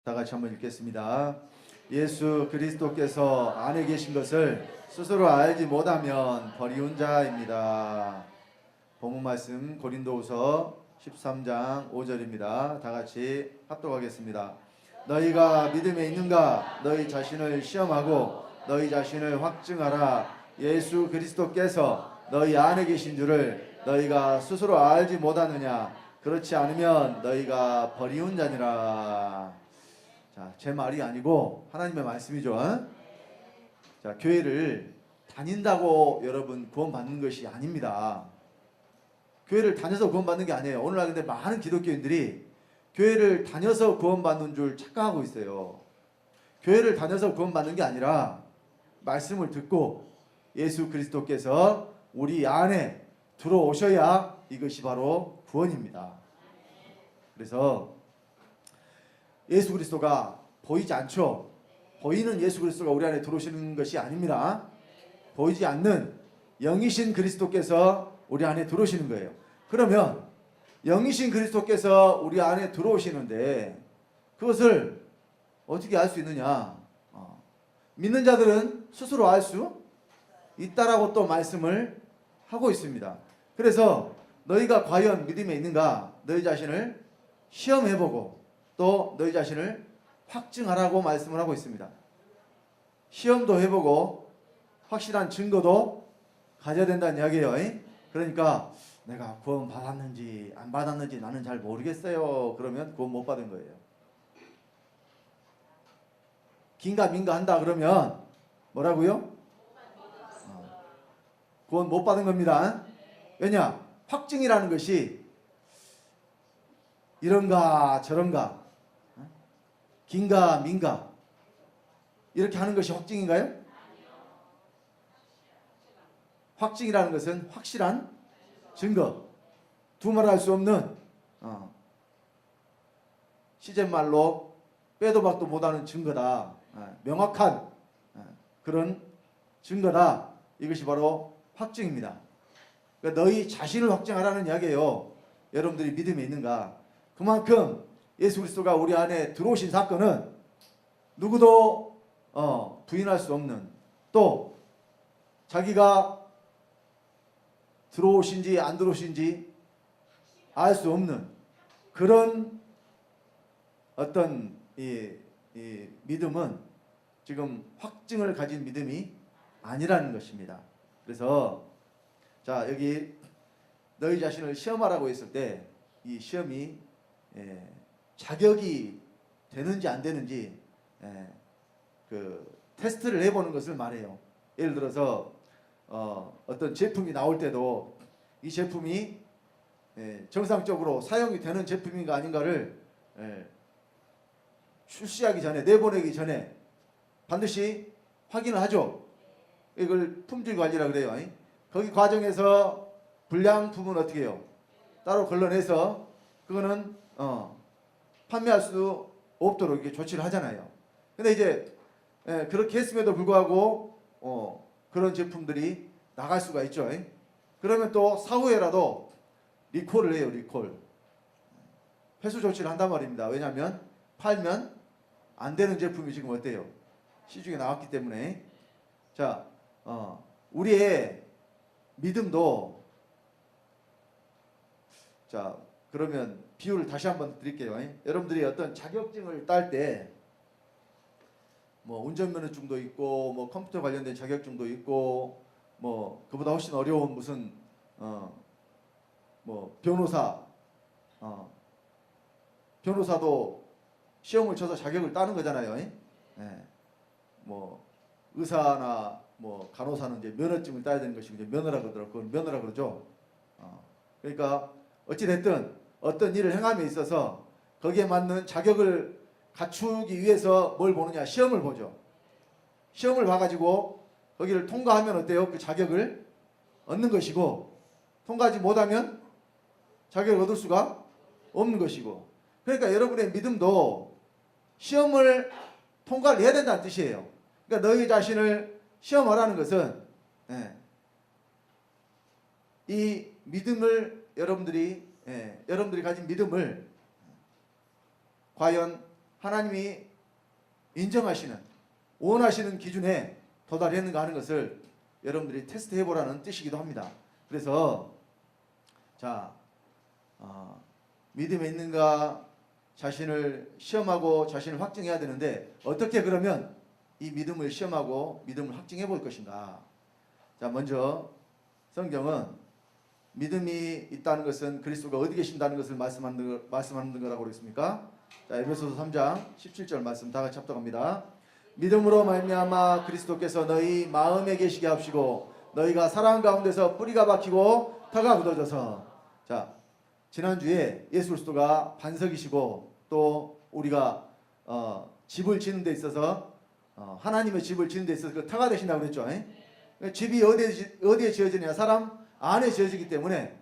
다 같이 한번 읽겠습니다. 예수 그리스도께서 안에 계신 것을 스스로 알지 못하면 버리운 자입니다. 본문 말씀 고린도후서 13장 5절입니다. 다 같이 합독하겠습니다. 너희가 믿음에 있는가? 너희 자신을 시험하고 너희 자신을 확증하라. 예수 그리스도께서 너희 안에 계신 줄을 너희가 스스로 알지 못하느냐? 그렇지 않으면 너희가 버리운 자니라. 자, 제 말이 아니고 하나님의 말씀이죠. 자, 교회를 다닌다고 여러분 구원받는 것이 아닙니다. 교회를 다녀서 구원받는 게 아니에요. 오늘날 근데 많은 기독교인들이 교회를 다녀서 구원받는 줄 착각하고 있어요. 교회를 다녀서 구원받는 게 아니라 말씀을 듣고 예수 그리스도께서 우리 안에 들어오셔야 이것이 바로 구원입니다. 그래서 예수 그리스도가 보이지 않죠. 보이는 예수 그리스도가 우리 안에 들어오시는 것이 아닙니다. 보이지 않는 영이신 그리스도께서 우리 안에 들어오시는 거예요. 그러면 영이신 그리스도께서 우리 안에 들어오시는데 그것을 어떻게 알 수 있느냐? 믿는 자들은 스스로 알 수 있다라고 또 말씀을 하고 있습니다. 그래서 너희가 과연 믿음에 있는가? 너희 자신을 시험해보고 또 너희 자신을 확증하라고 말씀을 하고 있습니다. 시험도 해보고 확실한 증거도 가져야 된다는 이야기예요. 그러니까 내가 구원 받았는지 안 받았는지 나는 잘 모르겠어요. 그러면 구원 못 받은 거예요. 긴가민가 한다 그러면 뭐라고요? 구원 못 받은 겁니다. 왜냐? 확증이라는 것이 이런가 저런가 긴가 민가 이렇게 하는 것이 확증인가요? 확증이라는 것은 확실한 증거, 두말할 수 없는 시쳇말로 빼도 박도 못하는 증거다. 명확한 그런 증거다. 이것이 바로 확증입니다. 그러니까 너희 자신을 확증하라는 이야기예요. 여러분들이 믿음에 있는가? 그만큼 예수 그리스도가 우리 안에 들어오신 사건은 누구도 부인할 수 없는, 또 자기가 들어오신지 안 들어오신지 알 수 없는 그런 어떤 이 믿음은 지금 확증을 가진 믿음이 아니라는 것입니다. 그래서 자, 여기 너희 자신을 시험하라고 했을 때 이 시험이 자격이 되는지 안 되는지 그 테스트를 해보는 것을 말해요. 예를 들어서 어떤 제품이 나올 때도 이 제품이 정상적으로 사용이 되는 제품인가 아닌가를 출시하기 전에, 내보내기 전에 반드시 확인을 하죠. 이걸 품질 관리라 그래요. 거기 과정에서 불량품은 어떻게 해요? 따로 걸러내서 그거는 판매할 수 없도록 이렇게 조치를 하잖아요. 근데 이제 그렇게 했음에도 불구하고 그런 제품들이 나갈 수가 있죠. 그러면 또 사후에라도 리콜을 해요. 리콜. 회수 조치를 한단 말입니다. 왜냐하면 팔면 안 되는 제품이 지금 어때요? 시중에 나왔기 때문에. 자, 우리의 믿음도, 자, 그러면 비유를 다시 한번 드릴게요. 여러분들이 어떤 자격증을 딸 때 뭐 운전면허증도 있고 뭐 컴퓨터 관련된 자격증도 있고 뭐 그보다 훨씬 어려운 무슨 뭐 변호사도 시험을 쳐서 자격을 따는 거잖아요. 뭐 의사나 뭐 간호사는 이제 면허증을 따야 되는 것이고 이제 면허라 그러더라고요. 그건 면허라 그러죠. 그러니까 어찌 됐든 어떤 일을 행함에 있어서 거기에 맞는 자격을 갖추기 위해서 뭘 보느냐? 시험을 보죠. 시험을 봐가지고 거기를 통과하면 어때요? 그 자격을 얻는 것이고, 통과하지 못하면 자격을 얻을 수가 없는 것이고. 그러니까 여러분의 믿음도 시험을 통과를 해야 된다는 뜻이에요. 그러니까 너희 자신을 시험하라는 것은 이 믿음을 여러분들이 가진 믿음을 과연 하나님이 인정하시는, 원하시는 기준에 도달했는가 하는 것을 여러분들이 테스트 해보라는 뜻이기도 합니다. 그래서 자, 믿음에 있는가 자신을 시험하고 자신을 확증해야 되는데, 어떻게 그러면 이 믿음을 시험하고 믿음을 확증해 볼 것인가? 자, 먼저 성경은 믿음이 있다는 것은 그리스도가 어디 계신다는 것을 말씀하는 거라고 그랬습니까? 자, 에베소서 3장 17절 말씀 다 같이 합독합니다. 믿음으로 말미암아 그리스도께서 너희 마음에 계시게 하시고 너희가 사랑 가운데서 뿌리가 박히고 터가 굳어져서. 자, 지난주에 예수 그리스도가 반석이시고 또 우리가 집을 짓는 데 있어서 하나님의 집을 짓는 데 있어서 그 터가 되신다고 그랬죠. 집이 어디에 지어지느냐? 사람 안에 지어지기 때문에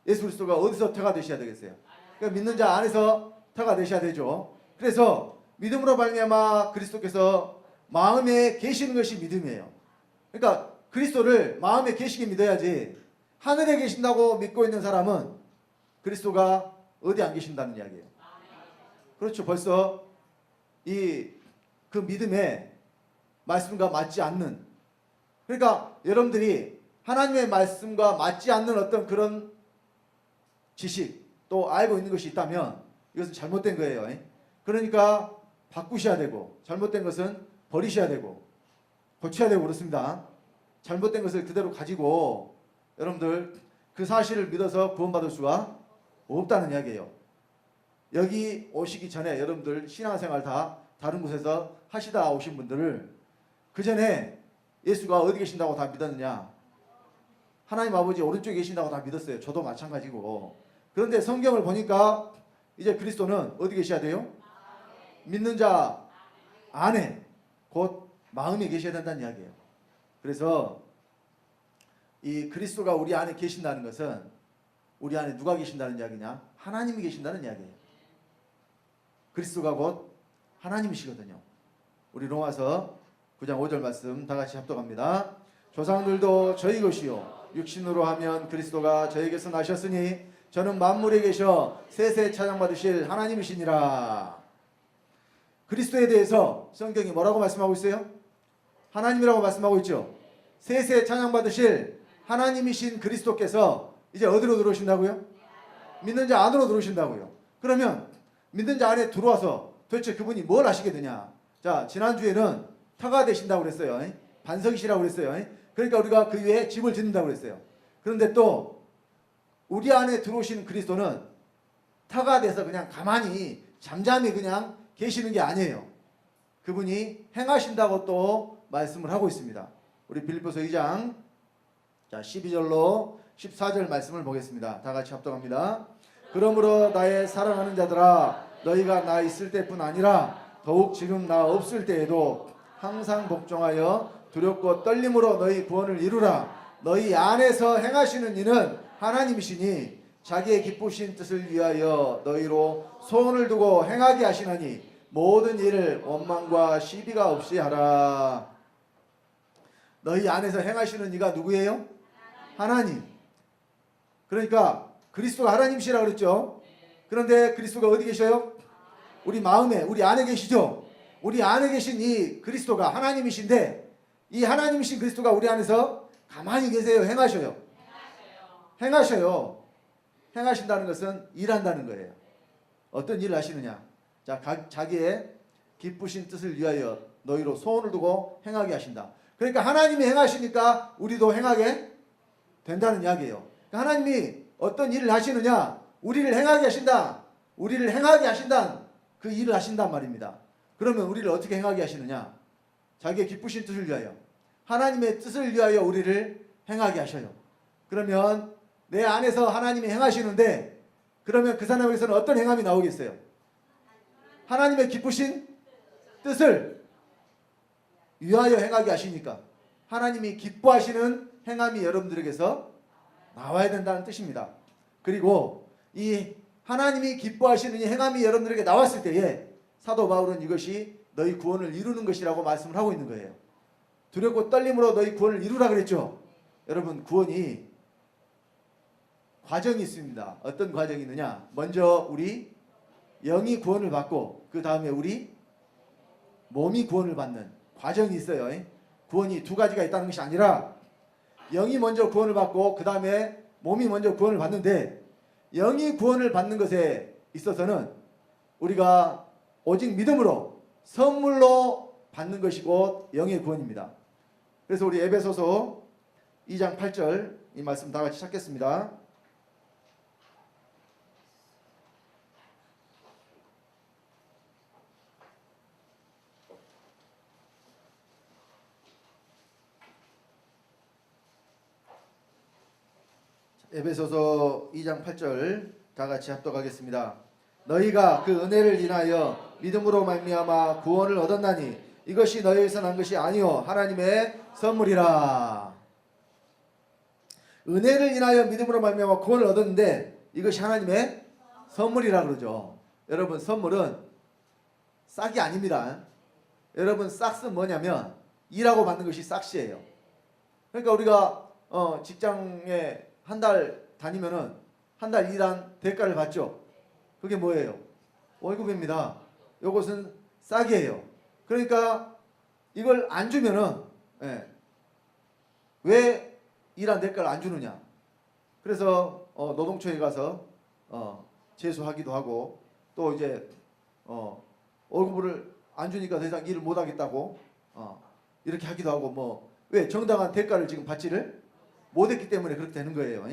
예수 그리스도가 어디서 터가 되셔야 되겠어요? 그러니까 믿는 자 안에서 터가 되셔야 되죠. 그래서 믿음으로 말미암아 그리스도께서 마음에 계시는 것이 믿음이에요. 그러니까 그리스도를 마음에 계시게 믿어야지, 하늘에 계신다고 믿고 있는 사람은 그리스도가 어디 안 계신다는 이야기예요. 그렇죠. 벌써 그 믿음에 말씀과 맞지 않는, 그러니까 여러분들이 하나님의 말씀과 맞지 않는 어떤 그런 지식 또 알고 있는 것이 있다면 이것은 잘못된 거예요. 그러니까 바꾸셔야 되고, 잘못된 것은 버리셔야 되고 고쳐야 되고 그렇습니다. 잘못된 것을 그대로 가지고 여러분들 그 사실을 믿어서 구원받을 수가 없다는 이야기예요. 여기 오시기 전에 여러분들 신앙생활 다 다른 곳에서 하시다 오신 분들을 그 전에 예수가 어디 계신다고 다 믿었느냐? 하나님 아버지 오른쪽에 계신다고 다 믿었어요. 저도 마찬가지고. 그런데 성경을 보니까 이제 그리스도는 어디 계셔야 돼요? 믿는 자 안에, 곧 마음에 계셔야 된다는 이야기예요. 그래서 이 그리스도가 우리 안에 계신다는 것은 우리 안에 누가 계신다는 이야기냐? 하나님이 계신다는 이야기예요. 그리스도가 곧 하나님이시거든요. 우리 로마서 9장 5절 말씀 다 같이 합독합니다. 조상들도 저희 것이요 육신으로 하면 그리스도가 저에게서 나셨으니 저는 만물에 계셔 세세 찬양받으실 하나님이시니라. 그리스도에 대해서 성경이 뭐라고 말씀하고 있어요? 하나님이라고 말씀하고 있죠. 세세 찬양받으실 하나님이신 그리스도께서 이제 어디로 들어오신다고요? 믿는 자 안으로 들어오신다고요. 그러면 믿는 자 안에 들어와서 도대체 그분이 뭘 하시게 되냐? 자, 지난주에는 터가 되신다고 그랬어요. 반석이시라고 그랬어요. 그러니까 우리가 그 위에 집을 짓는다고 그랬어요. 그런데 또 우리 안에 들어오시는 그리스도는 터가 돼서 그냥 가만히 잠잠히 그냥 계시는 게 아니에요. 그분이 행하신다고 또 말씀을 하고 있습니다. 우리 빌립보서 2장 12절로 14절 말씀을 보겠습니다. 다 같이 합독합니다. 그러므로 나의 사랑하는 자들아, 너희가 나 있을 때뿐 아니라 더욱 지금 나 없을 때에도 항상 복종하여 두렵고 떨림으로 너희 구원을 이루라. 너희 안에서 행하시는 이는 하나님이시니 자기의 기쁘신 뜻을 위하여 너희로 소원을 두고 행하게 하시나니 모든 일을 원망과 시비가 없이 하라. 너희 안에서 행하시는 이가 누구예요? 하나님. 그러니까 그리스도가 하나님이시라고 그랬죠. 그런데 그리스도가 어디 계셔요? 우리 마음에, 우리 안에 계시죠. 우리 안에 계신 이 그리스도가 하나님이신데, 이 하나님이신 그리스도가 우리 안에서 가만히 계세요? 행하셔요? 행하셔요. 행하신다는 것은 일한다는 거예요. 어떤 일을 하시느냐? 자, 자기의 기쁘신 뜻을 위하여 너희로 소원을 두고 행하게 하신다. 그러니까 하나님이 행하시니까 우리도 행하게 된다는 이야기예요. 그러니까 하나님이 어떤 일을 하시느냐? 우리를 행하게 하신다. 우리를 행하게 하신다. 그 일을 하신단 말입니다. 그러면 우리를 어떻게 행하게 하시느냐? 자기의 기쁘신 뜻을 위하여, 하나님의 뜻을 위하여 우리를 행하게 하셔요. 그러면 내 안에서 하나님이 행하시는데, 그러면 그 사람에게서는 어떤 행함이 나오겠어요? 하나님의 기쁘신 뜻을 위하여 행하게 하시니까 하나님이 기뻐하시는 행함이 여러분들에게서 나와야 된다는 뜻입니다. 그리고 이 하나님이 기뻐하시는 이 행함이 여러분들에게 나왔을 때에 사도 바울은 이것이 너희 구원을 이루는 것이라고 말씀을 하고 있는 거예요. 두렵고 떨림으로 너희 구원을 이루라 그랬죠. 여러분, 구원이 과정이 있습니다. 어떤 과정이 있느냐? 먼저 우리 영이 구원을 받고 그 다음에 우리 몸이 구원을 받는 과정이 있어요. 구원이 두 가지가 있다는 것이 아니라 영이 먼저 구원을 받고 그 다음에 몸이 먼저 구원을 받는데, 영이 구원을 받는 것에 있어서는 우리가 오직 믿음으로 선물로 받는 것이 곧 영의 구원입니다. 그래서 우리 에베소서 2장 8절 이 말씀 다 같이 찾겠습니다. 에베소서 2장 8절 다 같이 합독하겠습니다. 너희가 그 은혜를 인하여 믿음으로 말미암아 구원을 얻었나니 이것이 너희에서 난 것이 아니요 하나님의 선물이라. 은혜를 인하여 믿음으로 말미암아 구원을 얻었는데 이것이 하나님의 선물이라 그러죠. 여러분, 선물은 싹이 아닙니다. 여러분, 싹은 뭐냐면 일하고 받는 것이 싹이에요. 그러니까 우리가 직장에 한 달 다니면은 한 달 일한 대가를 받죠. 그게 뭐예요? 월급입니다. 이것은 싹이에요. 그러니까 이걸 안 주면은 왜 일한 대가를 안 주느냐? 그래서 노동초에 가서 재수하기도 하고, 또 이제 월급을 안 주니까 더 이상 일을 못 하겠다고 이렇게 하기도 하고, 뭐 왜 정당한 대가를 지금 받지를 못했기 때문에 그렇게 되는 거예요.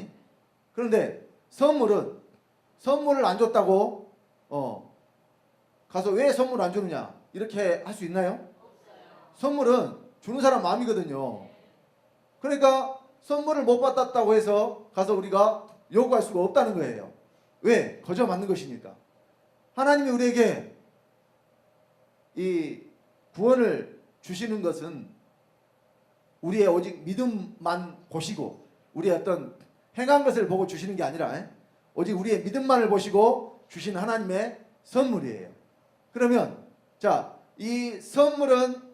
그런데 선물을 안 줬다고 가서 왜 선물 안 주느냐 이렇게 할 수 있나요? 선물은 주는 사람 마음이거든요. 그러니까 선물을 못 받았다고 해서 가서 우리가 요구할 수가 없다는 거예요. 왜? 거저 맞는 것이니까. 하나님이 우리에게 이 구원을 주시는 것은 우리의 오직 믿음만 보시고 우리의 어떤 행한 것을 보고 주시는 게 아니라 오직 우리의 믿음만을 보시고 주시는 하나님의 선물이에요. 그러면 자, 이 선물은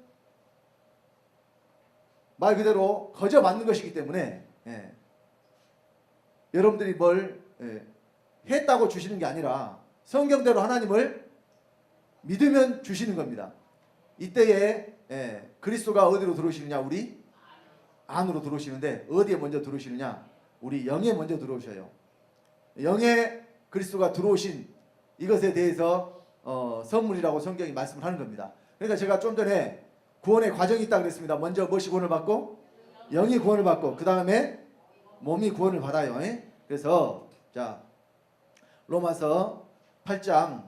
말 그대로 거저 받는 것이기 때문에 여러분들이 뭘 했다고 주시는 게 아니라 성경대로 하나님을 믿으면 주시는 겁니다. 이때에 그리스도가 어디로 들어오시느냐? 우리 안으로 들어오시는데 어디에 먼저 들어오시느냐? 우리 영에 먼저 들어오셔요. 영에 그리스도가 들어오신 이것에 대해서 선물이라고 성경이 말씀을 하는 겁니다. 그러니까 제가 좀 전에 구원의 과정이 있다고 그랬습니다. 먼저 무엇이 구원을 받고? 영이 구원을 받고 그 다음에 몸이 구원을 받아요. 그래서 자, 로마서 8장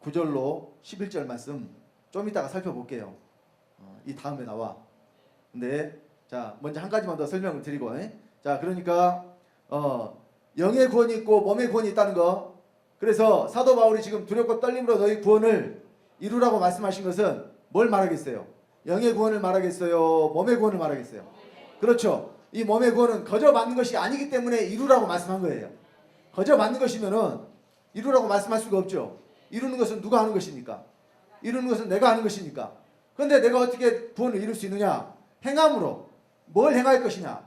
9절로 11절 말씀 좀 이따가 살펴볼게요. 이 다음에 나와. 근데 자, 먼저 한 가지만 더 설명을 드리고, 자, 그러니까 영의 구원이 있고 몸의 구원이 있다는 거. 그래서 사도 바울이 지금 두렵고 떨림으로 너희 구원을 이루라고 말씀하신 것은 뭘 말하겠어요? 영의 구원을 말하겠어요? 몸의 구원을 말하겠어요? 그렇죠. 이 몸의 구원은 거저 받는 것이 아니기 때문에 이루라고 말씀한 거예요. 거저 받는 것이면은 이루라고 말씀할 수가 없죠. 이루는 것은 누가 하는 것입니까? 이루는 것은 내가 하는 것이니까. 그런데 내가 어떻게 구원을 이룰 수 있느냐? 행함으로. 뭘 행할 것이냐?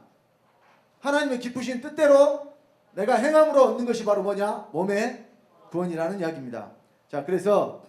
하나님의 기쁘신 뜻대로 내가 행함으로 얻는 것이 바로 뭐냐? 몸의 구원이라는 이야기입니다. 자, 그래서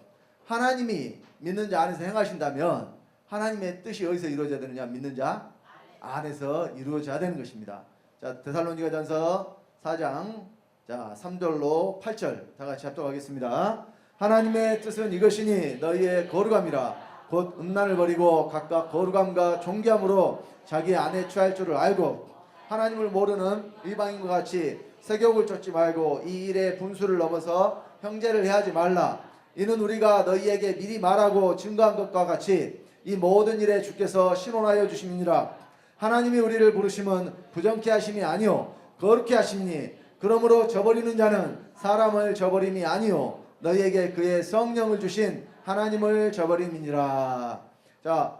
하나님이 믿는 자 안에서 행하신다면 하나님의 뜻이 어디서 이루어져야 되느냐? 믿는 자 안에서 이루어져야 되는 것입니다. 자, 데살로니가전서 4장 자 3절로 8절 다 같이 합독하겠습니다. 하나님의 뜻은 이것이니 너희의 거룩함이라. 곧 음란을 버리고 각각 거룩함과 존귀함으로 자기 안에 취할 줄을 알고 하나님을 모르는 이방인과 같이 세욕을 쫓지 말고 이 일에 분수를 넘어서 형제를 해하지 말라. 이는 우리가 너희에게 미리 말하고 증거한 것과 같이 이 모든 일에 주께서 신원하여 주심이니라. 하나님이 우리를 부르심은 부정케 하심이 아니요 거룩케 하심이니 그러므로 저버리는 자는 사람을 저버림이 아니요 너희에게 그의 성령을 주신 하나님을 저버림이니라. 자,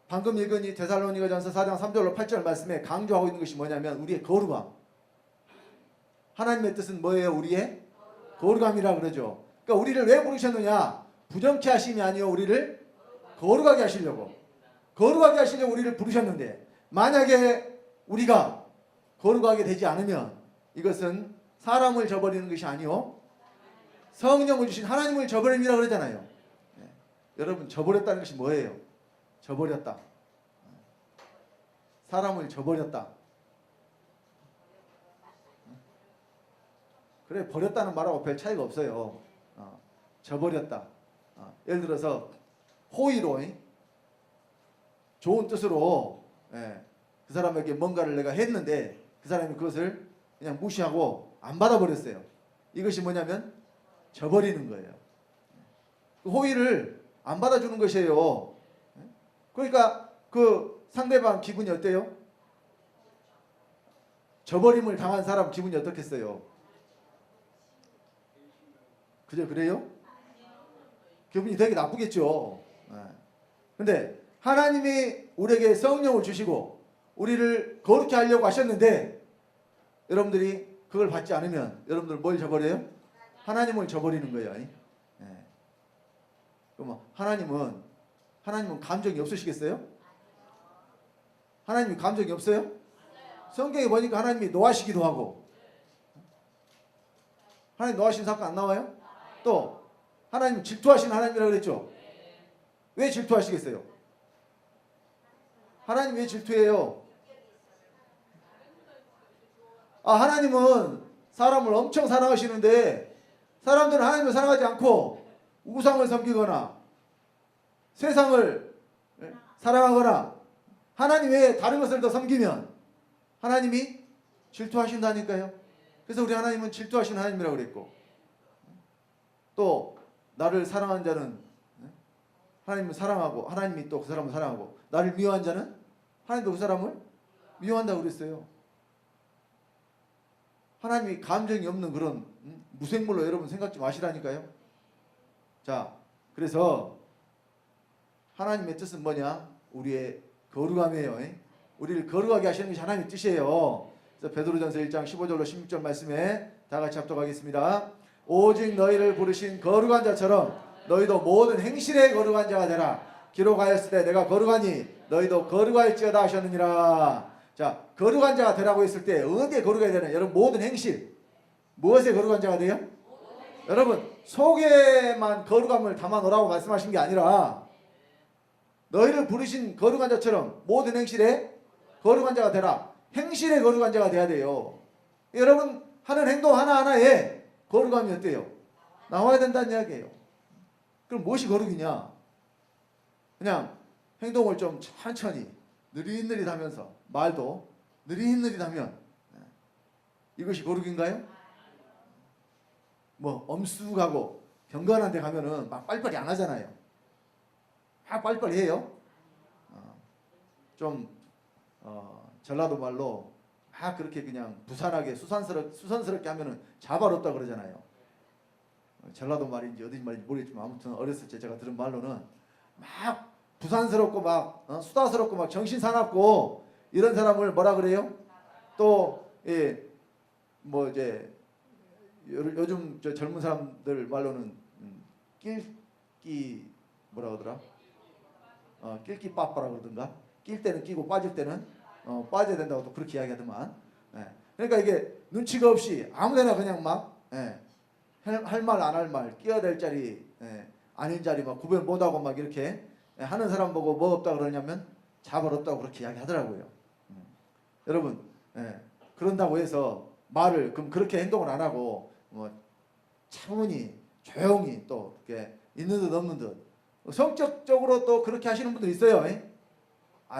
방금 읽은 이 데살로니가전서 4장 3절로 8절 말씀에 강조하고 있는 것이 뭐냐면 우리의 거룩함. 하나님의 뜻은 뭐예요? 우리의 거룩함이라 그러죠. 그러니까 우리를 왜 부르셨느냐? 부정케 하심이 아니요 우리를 거룩하게 하시려고. 거룩하게 하시려고 우리를 부르셨는데 만약에 우리가 거룩하게 되지 않으면 이것은 사람을 저버리는 것이 아니요 성령을 주신 하나님을 저버림이라 그러잖아요. 여러분, 저버렸다는 것이 뭐예요? 저버렸다. 사람을 저버렸다. 그래, 버렸다는 말하고 별 차이가 없어요. 저버렸다. 예를 들어서 호의로, 좋은 뜻으로 그 사람에게 뭔가를 내가 했는데 그 사람이 그것을 그냥 무시하고 안 받아버렸어요. 이것이 뭐냐면 저버리는 거예요. 그 호의를 안 받아주는 것이에요. 그러니까 그 상대방 기분이 어때요? 저버림을 당한 사람 기분이 어떻겠어요? 그죠? 그래요? 기분이 되게 나쁘겠죠. 근데 하나님이 우리에게 성령을 주시고 우리를 거룩히 하려고 하셨는데 여러분들이 그걸 받지 않으면 여러분들 뭘 저버려요? 하나님을 저버리는 거예요. 그럼 하나님은 감정이 없으시겠어요? 하나님이 감정이 없어요? 성경에 보니까 하나님이 노하시기도 하고, 하나님 노하시는 사건 안 나와요? 또 하나님 질투하시는 하나님이라고 그랬죠? 왜 질투하시겠어요? 하나님 왜 질투해요? 하나님은 사람을 엄청 사랑하시는데 사람들은 하나님을 사랑하지 않고 우상을 섬기거나 세상을 사랑하거나 하나님 외에 다른 것을 더 섬기면 하나님이 질투하신다니까요. 그래서 우리 하나님은 질투하시는 하나님이라고 그랬고, 또 나를 사랑한 자는 하나님을 사랑하고 하나님이 또 그 사람을 사랑하고, 나를 미워한 자는 하나님도 그 사람을 미워한다고 그랬어요. 하나님이 감정이 없는 그런 무생물로 여러분 생각 좀 마시라니까요. 자, 그래서 하나님의 뜻은 뭐냐? 우리의 거룩함이에요. 우리를 거룩하게 하시는 것이 하나님의 뜻이에요. 그래서 베드로전서 1장 15절로 16절 말씀에 다 같이 합독하겠습니다. 오직 너희를 부르신 거룩한 자처럼 너희도 모든 행실에 거룩한 자가 되라. 기록하였을 때 내가 거룩하니 너희도 거룩할지어다 하셨느니라. 자, 거룩한 자가 되라고 했을 때 어디에 거룩해야 되나? 여러분, 모든 행실. 무엇에 거룩한 자가 돼요? 여러분, 속에만 거룩함을 담아 놓으라고 말씀하신 게 아니라 너희를 부르신 거룩한 자처럼 모든 행실에 거룩한 자가 되라. 행실에 거룩한 자가 돼야 돼요. 여러분, 하는 행동 하나하나에 거룩함이 어때요? 나와야 된다는 이야기예요. 그럼 무엇이 거룩이냐? 그냥 행동을 좀 천천히 느릿느릿하면서 말도 느릿느릿하면 이것이 거룩인가요? 뭐 엄숙하고 경건한 데 가면은 막 빨리빨리 안 하잖아요. 막 빨리빨리 해요. 좀 전라도 말로 막 그렇게 그냥 부산하게 수선스럽게 하면은 자바롭다 그러잖아요. 전라도 말인지 어디 말인지 모르겠지만 아무튼 어렸을 때 제가 들은 말로는 막 부산스럽고 막 수다스럽고 막 정신사납고 이런 사람을 뭐라 그래요? 또 뭐 이제 요즘 저 젊은 사람들 말로는 낄끼 뭐라 그러더라? 낄끼 빠빠라 그러던가? 낄 때는 끼고 빠질 때는 빠져야 된다고 또 그렇게 이야기하더만. 그러니까 이게 눈치가 없이 아무데나 그냥 막 할 말 안 할 말, 끼어야 될 자리 아닌 자리 막 구별 못하고 막 이렇게 하는 사람 보고 뭐 없다 그러냐면 자벌없다고 그렇게 이야기하더라고요. 여러분, 그런다고 해서 말을 그럼 그렇게 행동을 안 하고 뭐 차분히 조용히 또 이렇게 있는 듯 없는 듯 성격적으로 또 그렇게 하시는 분들 있어요.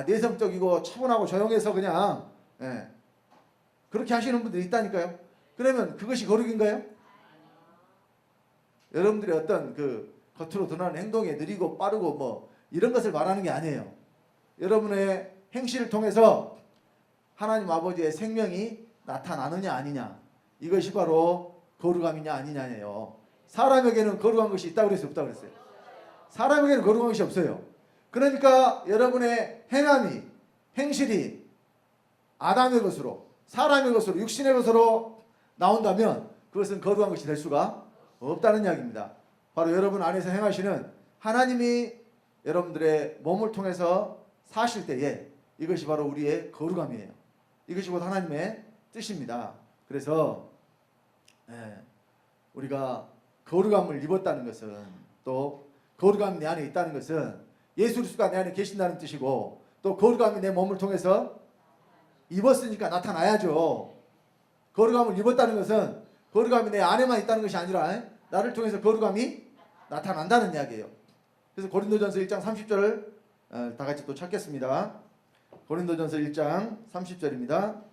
내성적이고 차분하고 조용해서 그냥 그렇게 하시는 분들이 있다니까요. 그러면 그것이 거룩인가요? 여러분들이 어떤 그 겉으로 드러나는 행동에 느리고 빠르고 뭐 이런 것을 말하는 게 아니에요. 여러분의 행실을 통해서 하나님 아버지의 생명이 나타나느냐 아니냐, 이것이 바로 거룩함이냐 아니냐예요. 사람에게는 거룩한 것이 있다고 그랬어요, 없다고 그랬어요? 사람에게는 거룩한 것이 없어요. 그러니까 여러분의 행실이 아담의 것으로, 사람의 것으로, 육신의 것으로 나온다면 그것은 거룩한 것이 될 수가 없다는 이야기입니다. 바로 여러분 안에서 행하시는 하나님이 여러분들의 몸을 통해서 사실 때에 이것이 바로 우리의 거룩함이에요. 이것이 곧 하나님의 뜻입니다. 그래서 우리가 거룩함을 입었다는 것은, 또 거룩함이 내 안에 있다는 것은 예수 그리스도가 내 안에 계신다는 뜻이고, 또 거룩함이 내 몸을 통해서 입었으니까 나타나야죠. 거룩함을 입었다는 것은 거룩함이 내 안에만 있다는 것이 아니라 나를 통해서 거룩함이 나타난다는 이야기예요. 그래서 고린도전서 1장 30절을 다 같이 또 찾겠습니다. 고린도전서 1장 30절입니다.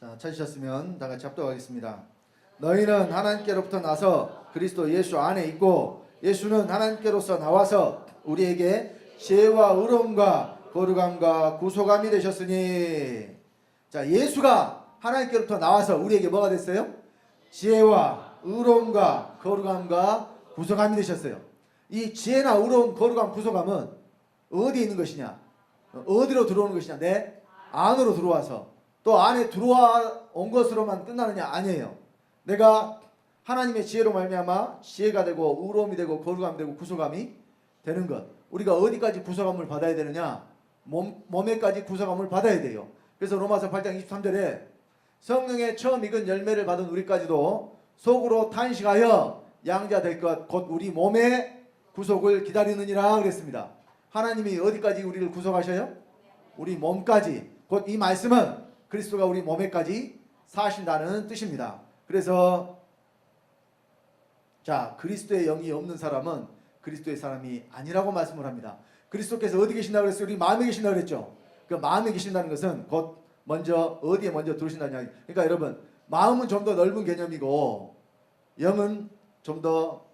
자, 찾으셨으면 다 같이 합독하겠습니다. 너희는 하나님께로부터 나서 그리스도 예수 안에 있고, 예수는 하나님께로서 나와서 우리에게 지혜와 의로움과 거룩함과 구속함이 되셨으니. 자, 예수가 하나님께로부터 나와서 우리에게 뭐가 됐어요? 지혜와 의로움과 거룩함과 구속함이 되셨어요. 이 지혜나 의로움, 거룩함, 구속함은 어디에 있는 것이냐? 어디로 들어오는 것이냐? 내 안으로 들어와서. 또 안에 들어와 온 것으로만 끝나느냐? 아니에요. 내가 하나님의 지혜로 말미암아 지혜가 되고 의로움이 되고 거룩함이 되고 구속함이 되는 것. 우리가 어디까지 구속함을 받아야 되느냐? 몸에까지 구속함을 받아야 돼요. 그래서 로마서 8장 23절에 성령의 처음 익은 열매를 받은 우리까지도 속으로 탄식하여 양자 될 것 곧 우리 몸의 구속을 기다리느니라 그랬습니다. 하나님이 어디까지 우리를 구속하셔요? 우리 몸까지. 곧 이 말씀은 그리스도가 우리 몸에까지 사신다는 뜻입니다. 그래서 자, 그리스도의 영이 없는 사람은 그리스도의 사람이 아니라고 말씀을 합니다. 그리스도께서 어디 계신다고 그랬어요? 우리 마음에 계신다고 그랬죠. 그 마음에 계신다는 것은 곧 먼저 어디에 먼저 들어오신다는 이야기. 그러니까 여러분, 마음은 좀 더 넓은 개념이고 영은 좀 더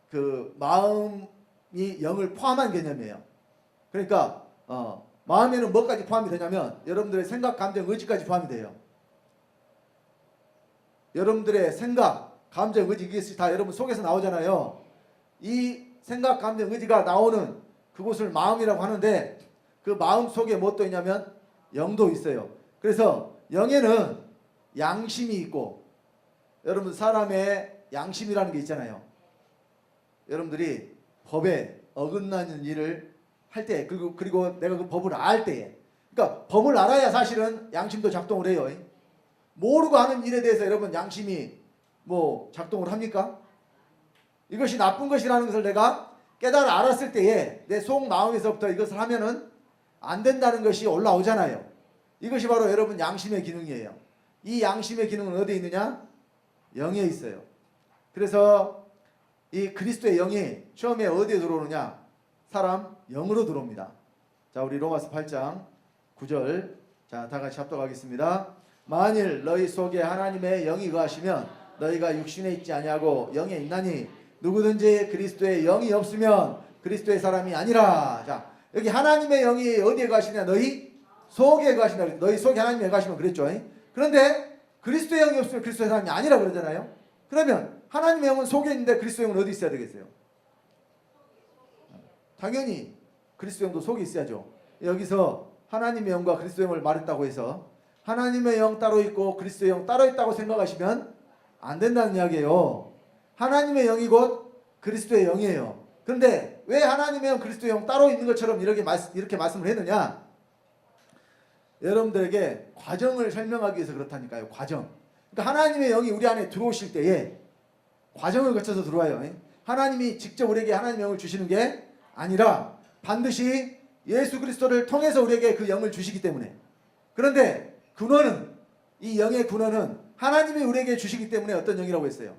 그 마음이 영을 포함한 개념이에요. 그러니까 마음에는 뭐까지 포함이 되냐면 여러분들의 생각, 감정, 의지까지 포함이 돼요. 여러분들의 생각, 감정, 의지, 이게 다 여러분 속에서 나오잖아요. 이 생각, 감정, 의지가 나오는 그곳을 마음이라고 하는데, 그 마음 속에 뭣도 있냐면 영도 있어요. 그래서 영에는 양심이 있고, 여러분 사람의 양심이라는 게 있잖아요. 여러분들이 법에 어긋나는 일을 할 때, 그리고 내가 그 법을 알 때에, 그러니까 법을 알아야 사실은 양심도 작동을 해요. 모르고 하는 일에 대해서 여러분 양심이 뭐 작동을 합니까? 이것이 나쁜 것이라는 것을 내가 깨달아 알았을 때에 내 속 마음에서부터 이것을 하면은 안 된다는 것이 올라오잖아요. 이것이 바로 여러분 양심의 기능이에요. 이 양심의 기능은 어디에 있느냐? 영에 있어요. 그래서 이 그리스도의 영이 처음에 어디에 들어오느냐? 사람 영으로 들어옵니다. 자, 우리 로마서 8장 9절 자, 다 같이 합독하겠습니다. 만일 너희 속에 하나님의 영이 거하시면 너희가 육신에 있지 아니하고 영에 있나니 누구든지 그리스도의 영이 없으면 그리스도의 사람이 아니라. 자, 여기 하나님의 영이 어디에 거하시냐? 너희 속에 거하신다. 너희 속에 하나님의 영이 거하시면 그랬죠. 그런데 그리스도의 영이 없으면 그리스도의 사람이 아니라 그러잖아요. 그러면 하나님의 영은 속에 있는데 그리스도의 영은 어디 있어야 되겠어요? 당연히 그리스도 영도 속에 있어야죠. 여기서 하나님의 영과 그리스도 영을 말했다고 해서 하나님의 영 따로 있고 그리스도 영 따로 있다고 생각하시면 안 된다는 이야기예요. 하나님의 영이 곧 그리스도의 영이에요. 그런데 왜 하나님의 영, 그리스도의 영 따로 있는 것처럼 이렇게 말씀을 했느냐? 여러분들에게 과정을 설명하기 위해서 그렇다니까요. 과정. 그러니까 하나님의 영이 우리 안에 들어오실 때에 과정을 거쳐서 들어와요. 하나님이 직접 우리에게 하나님의 영을 주시는 게 아니라 반드시 예수 그리스도를 통해서 우리에게 그 영을 주시기 때문에. 그런데 근원은, 이 영의 근원은 하나님이 우리에게 주시기 때문에 어떤 영이라고 했어요?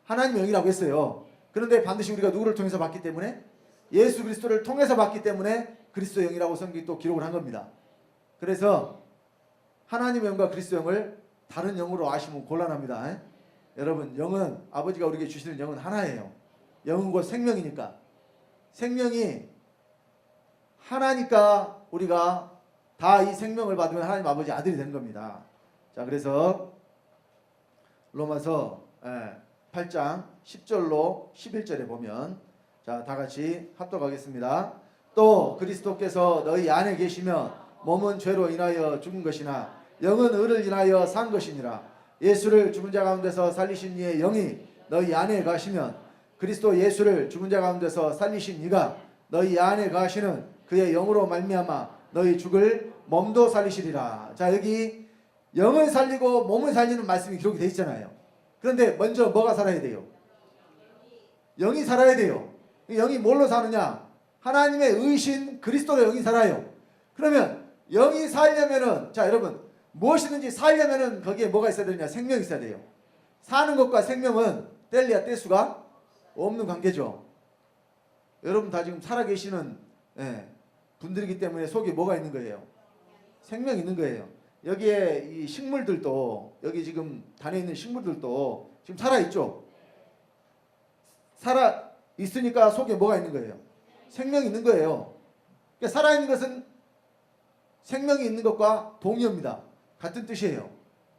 하나님의 영이라고 했어요. 그런데 반드시 우리가 누구를 통해서 받기 때문에? 예수 그리스도를 통해서 받기 때문에 그리스도 영이라고 성경이 또 기록을 한 겁니다. 그래서 하나님의 영과 그리스도 영을 다른 영으로 아시면 곤란합니다. 여러분, 영은, 아버지가 우리에게 주시는 영은 하나예요. 영은 곧 생명이니까. 생명이 하나니까 우리가 다 이 생명을 받으면 하나님 아버지 아들이 되는 겁니다. 자, 그래서 로마서 8장 10절로 11절에 보면, 자, 다 같이 합독하겠습니다. 또 그리스도께서 너희 안에 계시면 몸은 죄로 인하여 죽은 것이나 영은 의를 인하여 산 것이니라. 예수를 죽은 자 가운데서 살리신 이의 영이 너희 안에 거하시면 그리스도 예수를 죽은 자 가운데서 살리신 이가 너희 안에 거하시는 그의 영으로 말미암아 너희 죽을 몸도 살리시리라. 자, 여기 영을 살리고 몸을 살리는 말씀이 기록이 되어 있잖아요. 그런데 먼저 뭐가 살아야 돼요? 영이 살아야 돼요. 영이 뭘로 사느냐? 하나님의 의신 그리스도로 영이 살아요. 그러면 영이 살려면은, 자 여러분, 무엇이든지 살려면은 거기에 뭐가 있어야 되느냐? 생명이 있어야 돼요. 사는 것과 생명은 뗄래야 뗄 수가 없는 관계죠. 여러분 다 지금 살아계시는 분들이기 때문에 속에 뭐가 있는 거예요? 생명이 있는 거예요. 여기에 이 식물들도, 여기 지금 단에 있는 식물들도 지금 살아있죠? 살아있으니까 속에 뭐가 있는 거예요? 생명이 있는 거예요. 그러니까 살아있는 것은 생명이 있는 것과 동의어입니다. 같은 뜻이에요.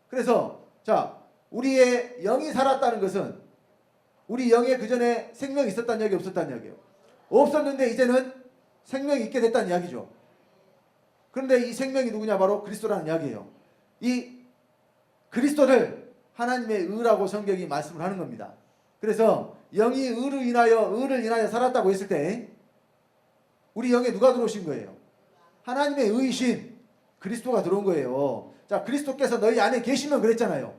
그래서 자, 우리의 영이 살았다는 것은 우리 영에 그 전에 생명이 있었다는 이야기, 없었다는 이야기예요. 없었는데 이제는 생명이 있게 됐다는 이야기죠. 그런데 이 생명이 누구냐? 바로 그리스도라는 이야기예요. 이 그리스도를 하나님의 의라고 성경이 말씀을 하는 겁니다. 그래서 영이 의를 인하여 살았다고 했을 때 우리 영에 누가 들어오신 거예요? 하나님의 의이신 그리스도가 들어온 거예요. 자, 그리스도께서 너희 안에 계시면 그랬잖아요.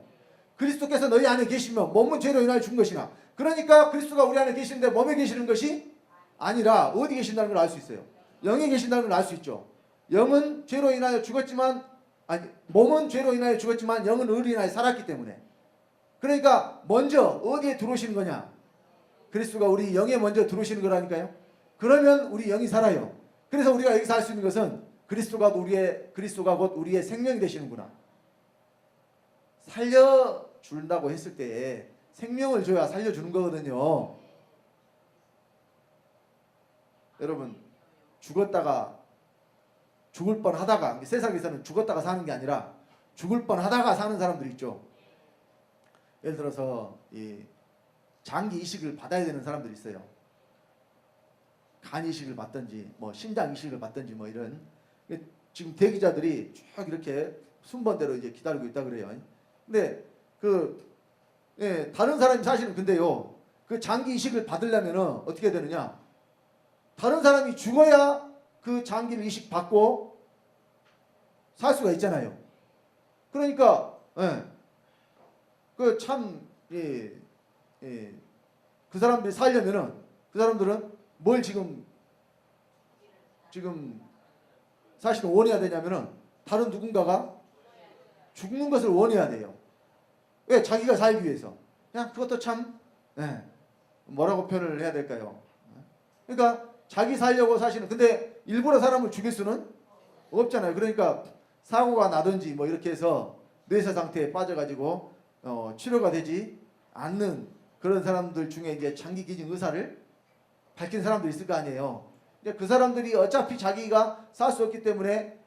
그리스도께서 너희 안에 계시면 몸은 죄로 인하여 죽은 것이나, 그러니까 그리스도가 우리 안에 계시는데 몸에 계시는 것이 아니라 어디 계신다는 걸 알 수 있어요. 영에 계신다는 걸 알 수 있죠. 영은 죄로 인하여 죽었지만, 몸은 죄로 인하여 죽었지만 영은 의로 인하여 살았기 때문에, 그러니까 먼저 어디에 들어오시는 거냐? 그리스도가 우리 영에 먼저 들어오시는 거라니까요. 그러면 우리 영이 살아요. 그래서 우리가 여기서 할 수 있는 것은 그리스도가 곧 우리의 생명이 되시는구나. 살려준다고 했을 때 생명을 줘야 살려주는 거거든요. 여러분, 죽었다가 죽을 뻔하다가, 세상에서는 죽었다가 사는 게 아니라 죽을 뻔하다가 사는 사람들 있죠. 예를 들어서 이 장기 이식을 받아야 되는 사람들이 있어요. 간 이식을 받든지 뭐 신장 이식을 받든지 뭐 이런, 지금 대기자들이 쭉 이렇게 순번대로 이제 기다리고 있다 그래요. 근데 다른 사람이 사실은 근데요, 그 장기 이식을 받으려면은 어떻게 되느냐? 다른 사람이 죽어야 그 장기를 이식 받고 살 수가 있잖아요. 그러니까 그 사람들이 살려면은, 그 사람들은 뭘 지금 사실은 원해야 되냐면은 다른 누군가가 죽는 것을 원해야 돼요. 왜? 자기가 살기 위해서. 그냥 그것도 참 뭐라고 표현을 해야 될까요? 그러니까 자기 살려고 사실은, 근데 일부러 사람을 죽일 수는 없잖아요. 그러니까 사고가 나든지 뭐 이렇게 해서 뇌사 상태에 빠져가지고 치료가 되지 않는 그런 사람들 중에 이제 장기 기증 의사를 밝힌 사람도 있을 거 아니에요. 그 사람들이 어차피 자기가 살 수 없기 때문에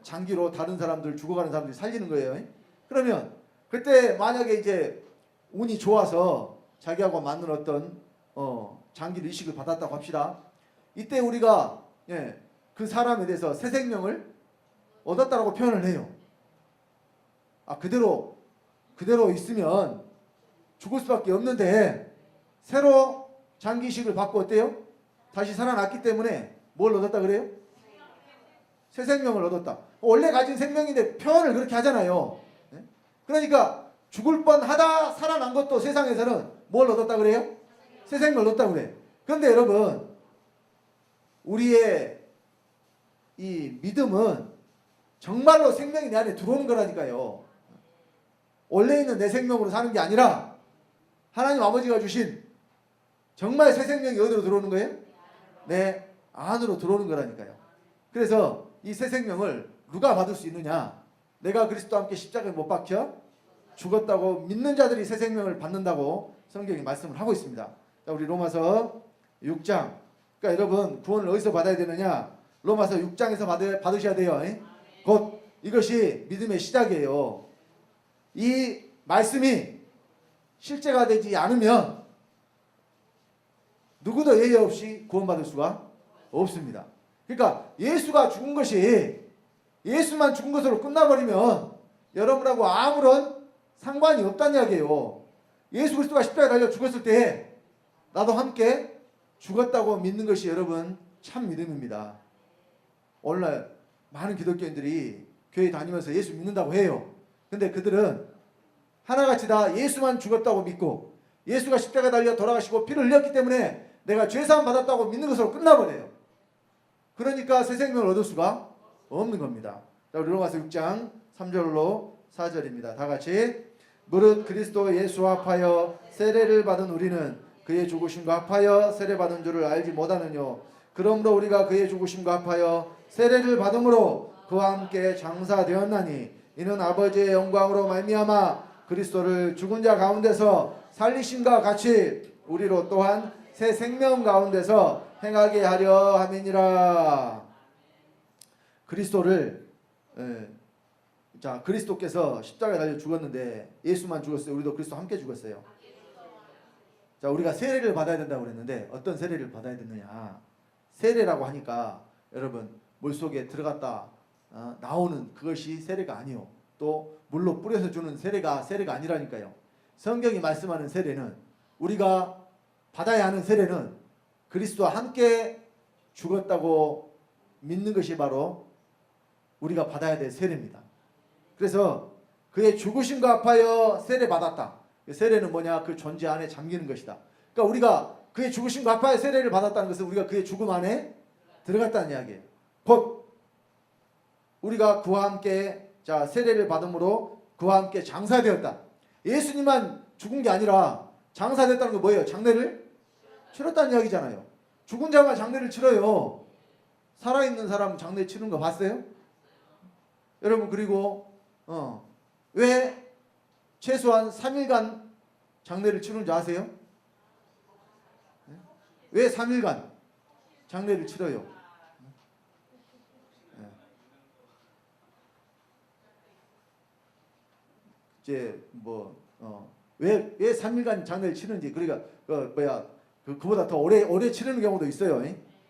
장기로 다른 사람들, 죽어가는 사람들이 살리는 거예요. 그러면 그때 만약에 이제 운이 좋아서 자기하고 맞는 어떤 장기를 이식을 받았다고 합시다. 이때 우리가 그 사람에 대해서 새 생명을 얻었다라고 표현을 해요. 그대로 있으면 죽을 수밖에 없는데 새로 장기 이식을 받고 어때요? 다시 살아났기 때문에 뭘 얻었다 그래요? 새 생명을 얻었다. 원래 가진 생명인데 표현을 그렇게 하잖아요. 그러니까 죽을 뻔하다 살아난 것도 세상에서는 뭘 얻었다 그래요? 새 생명을 얻었다 그래. 그런데 여러분, 우리의 이 믿음은 정말로 생명이 내 안에 들어오는 거라니까요. 원래 있는 내 생명으로 사는 게 아니라 하나님 아버지가 주신 정말 새 생명이 어디로 들어오는 거예요? 내 안으로 들어오는 거라니까요. 그래서 이 새 생명을 누가 받을 수 있느냐? 내가 그리스도와 함께 십자가에 못 박혀 죽었다고 믿는 자들이 새 생명을 받는다고 성경이 말씀을 하고 있습니다. 자, 우리 로마서 6장. 그러니까 여러분, 구원을 어디서 받아야 되느냐? 로마서 6장에서 받으셔야 돼요. 곧 이것이 믿음의 시작이에요. 이 말씀이 실제가 되지 않으면 누구도 예외 없이 구원받을 수가 없습니다. 그러니까 예수가 죽은 것이, 예수만 죽은 것으로 끝나버리면 여러분하고 아무런 상관이 없다는 이야기예요. 예수 그리스도가 십자가에 달려 죽었을 때 나도 함께 죽었다고 믿는 것이 여러분 참 믿음입니다. 오늘날 많은 기독교인들이 교회 다니면서 예수 믿는다고 해요. 근데 그들은 하나같이 다 예수만 죽었다고 믿고 예수가 십자가에 달려 돌아가시고 피를 흘렸기 때문에 내가 죄사함 받았다고 믿는 것으로 끝나버려요. 그러니까 새 생명을 얻을 수가 없는 겁니다. 자, 우리 로마서 6장 3절로 4절입니다. 다 같이 무릇 그리스도 예수와 합하여 세례를 받은 우리는 그의 죽으심과 합하여 세례받은 줄을 알지 못하느뇨. 그러므로 우리가 그의 죽으심과 합하여 세례를 받음으로 그와 함께 장사되었나니 이는 아버지의 영광으로 말미암아 그리스도를 죽은 자 가운데서 살리심과 같이 우리로 또한 새 생명 가운데서 행하게 하려 함이니라. 그리스도를 자, 그리스도께서 십자가에 달려 죽었는데 예수만 죽었어요. 우리도 그리스도 함께 죽었어요. 자, 우리가 세례를 받아야 된다고 그랬는데 어떤 세례를 받아야 되느냐. 세례라고 하니까 여러분 물속에 들어갔다 나오는 그것이 세례가 아니요. 또 물로 뿌려서 주는 세례가 아니라니까요. 성경이 말씀하는 세례는 우리가 받아야 하는 세례는 그리스도와 함께 죽었다고 믿는 것이 바로 우리가 받아야 될 세례입니다. 그래서 그의 죽으심과 합하여 세례 받았다. 세례는 뭐냐? 그 존재 안에 잠기는 것이다. 그러니까 우리가 그의 죽으심과 합하여 세례를 받았다는 것은 우리가 그의 죽음 안에 들어갔다는 이야기예요. 곧 우리가 그와 함께 자 세례를 받음으로 그와 함께 장사되었다. 예수님만 죽은 게 아니라 장사됐다는 게 뭐예요? 장례를 치렀다는 이야기잖아요. 죽은 자만 장례를 치러요. 살아있는 사람 장례 치르는 거 봤어요? 여러분 그리고 왜 최소한 3일간 장례를 치르는 줄 아세요? 왜 3일간 장례를 치러요? 이제 왜 3일간 장례를 치는지 그러니까 그보다 더 오래 치르는 경우도 있어요.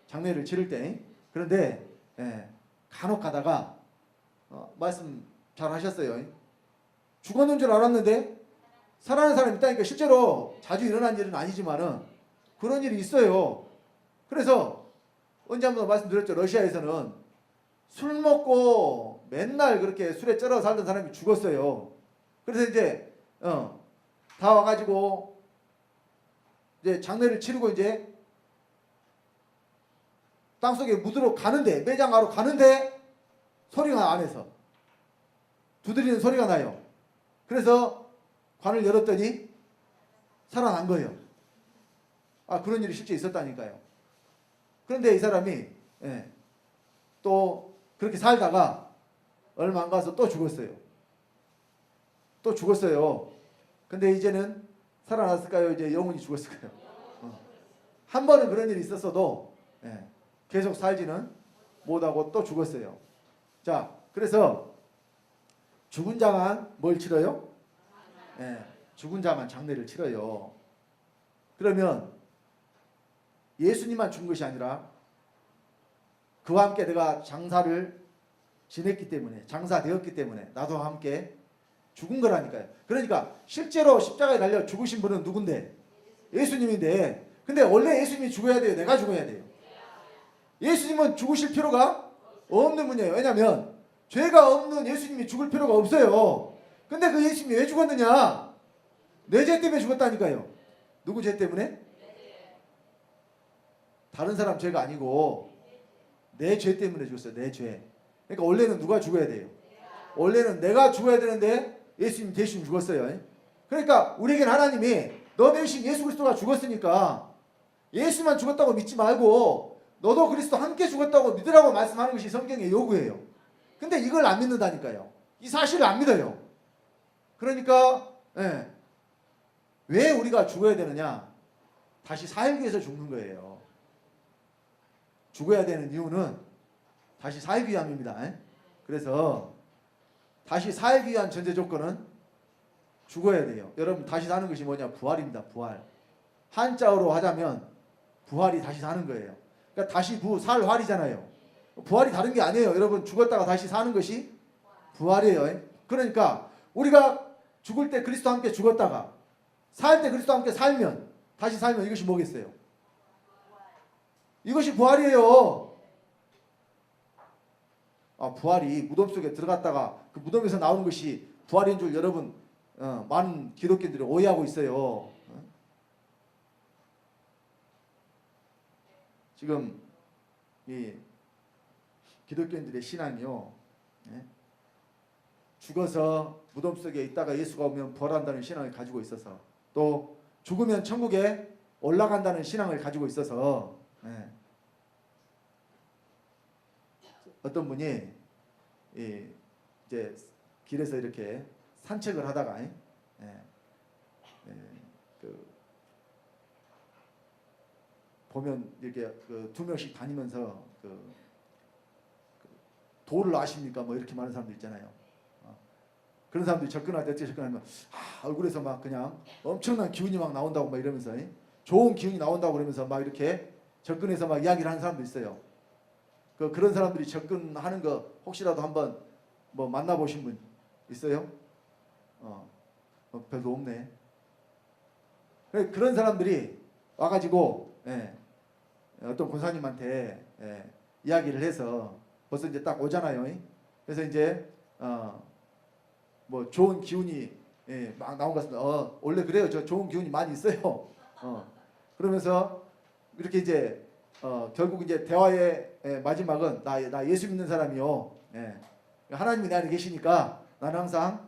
장례를 치를 때. 그런데 간혹 가다가 말씀 잘 하셨어요. 죽었는 줄 알았는데 살아난 사람이 있다니까. 실제로 자주 일어난 일은 아니지만은 그런 일이 있어요. 그래서 언제 한번 말씀드렸죠. 러시아에서는 술 먹고 맨날 그렇게 술에 쩔어 살던 사람이 죽었어요. 그래서 이제 다 와가지고 이제 장례를 치르고 이제 땅속에 묻으러 가는데 매장하러 가는데 소리가 안에서 두드리는 소리가 나요. 그래서 관을 열었더니 살아난 거예요. 그런 일이 실제 있었다니까요. 그런데 이 사람이 또 그렇게 살다가 얼마 안 가서 또 죽었어요. 또 죽었어요. 근데 이제는 살아났을까요? 이제 영혼이 죽었을까요? 한 번은 그런 일이 있었어도 계속 살지는 못하고 또 죽었어요. 자, 그래서 죽은 자만 뭘 치러요? 죽은 자만 장례를 치러요. 그러면 예수님만 죽은 것이 아니라 그와 함께 내가 장사를 지냈기 때문에 장사되었기 때문에 나도 함께 죽은 거라니까요. 그러니까 실제로 십자가에 달려 죽으신 분은 누군데? 예수님인데 근데 원래 예수님이 죽어야 돼요? 내가 죽어야 돼요? 예수님은 죽으실 필요가 없는 분이에요. 왜냐하면 죄가 없는 예수님이 죽을 필요가 없어요. 근데 그 예수님이 왜 죽었느냐? 내 죄 때문에 죽었다니까요. 누구 죄 때문에? 다른 사람 죄가 아니고 내 죄 때문에 죽었어요. 내 죄. 그러니까 원래는 누가 죽어야 돼요? 원래는 내가 죽어야 되는데 예수님 대신 죽었어요. 그러니까 우리에겐 하나님이 너 대신 예수 그리스도가 죽었으니까 예수만 죽었다고 믿지 말고 너도 그리스도 함께 죽었다고 믿으라고 말씀하는 것이 성경의 요구예요. 근데 이걸 안 믿는다니까요. 이 사실을 안 믿어요. 그러니까 왜 우리가 죽어야 되느냐? 다시 살기 위해서 죽는 거예요. 죽어야 되는 이유는 다시 살기 위함입니다. 그래서 다시 살기 위한 전제 조건은 죽어야 돼요. 여러분 다시 사는 것이 뭐냐? 부활입니다. 부활. 한자어로 하자면 부활이 다시 사는 거예요. 그러니까 다시 살 활이잖아요. 부활이 다른 게 아니에요. 여러분 죽었다가 다시 사는 것이 부활이에요. 그러니까 우리가 죽을 때 그리스도와 함께 죽었다가 살 때 그리스도와 함께 살면, 다시 살면 이것이 뭐겠어요? 이것이 부활이에요. 부활이 무덤 속에 들어갔다가 그 무덤에서 나오는 것이 부활인 줄 여러분 많은 기독교인들이 오해하고 있어요. 지금 이 기독교인들의 신앙이요, 죽어서 무덤 속에 있다가 예수가 오면 부활한다는 신앙을 가지고 있어서, 또 죽으면 천국에 올라간다는 신앙을 가지고 있어서, 어떤 분이 이제 길에서 이렇게 산책을 하다가 보면 이렇게 두 명씩 다니면서 도를 아십니까? 뭐 이렇게 말하는 사람들 있잖아요. 그런 사람들이 접근할 때 어떻게 접근하면 얼굴에서 막 그냥 엄청난 기운이 막 나온다고 막 이러면서 좋은 기운이 나온다고 그러면서 막 이렇게 접근해서 막 이야기를 하는 사람도 있어요. 그런 사람들이 접근하는 거 혹시라도 한번 뭐 만나보신 분 있어요? 별로 없네. 그런 사람들이 와가지고 어떤 권사님한테 이야기를 해서 벌써 이제 딱 오잖아요. 그래서 이제 뭐 좋은 기운이 막 나온 것 같습니다. 원래 그래요. 저 좋은 기운이 많이 있어요. 그러면서 이렇게 이제 결국 이제 대화의 마지막은 나 예수 믿는 사람이요. 하나님이 내 안에 계시니까 나는 항상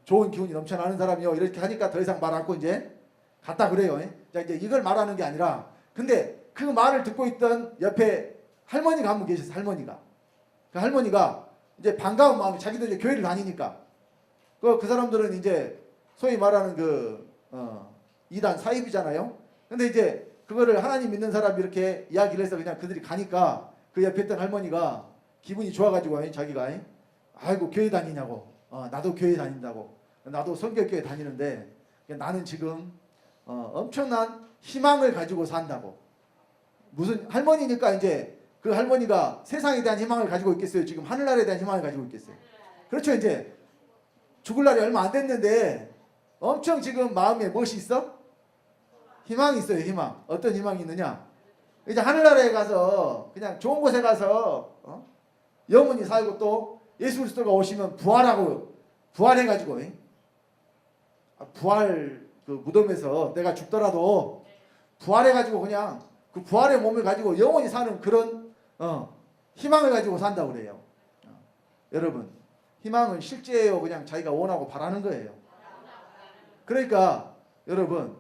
좋은 기운이 넘쳐나는 사람이요. 이렇게 하니까 더 이상 말 않고 이제 갔다 그래요. 자, 이제 이걸 말하는 게 아니라, 근데 그 말을 듣고 있던 옆에 할머니가 한 분 계셨어요. 할머니가. 그 할머니가 이제 반가운 마음에, 자기도 이제 교회를 다니니까 그 사람들은 이제 소위 말하는 이단 사입이잖아요. 근데 이제 그거를 하나님 믿는 사람이 이렇게 이야기를 해서 그냥 그들이 가니까 그 옆에 있던 할머니가 기분이 좋아가지고 자기가 아이고 교회 다니냐고, 나도 교회 다닌다고, 나도 성결교회 다니는데 나는 지금 엄청난 희망을 가지고 산다고. 무슨 할머니니까 이제 그 할머니가 세상에 대한 희망을 가지고 있겠어요? 지금 하늘나라에 대한 희망을 가지고 있겠어요? 그렇죠. 이제 죽을 날이 얼마 안 됐는데 엄청 지금 마음에 무엇이 있어? 희망이 있어요. 희망. 어떤 희망이 있느냐? 이제 하늘나라에 가서 그냥 좋은 곳에 가서 영원히 살고, 또 예수 그리스도가 오시면 부활해가지고 부활 그 무덤에서 내가 죽더라도 부활해가지고 그냥 그 부활의 몸을 가지고 영원히 사는 그런 희망을 가지고 산다고 그래요. 여러분, 희망은 실제예요? 그냥 자기가 원하고 바라는 거예요? 그러니까 여러분,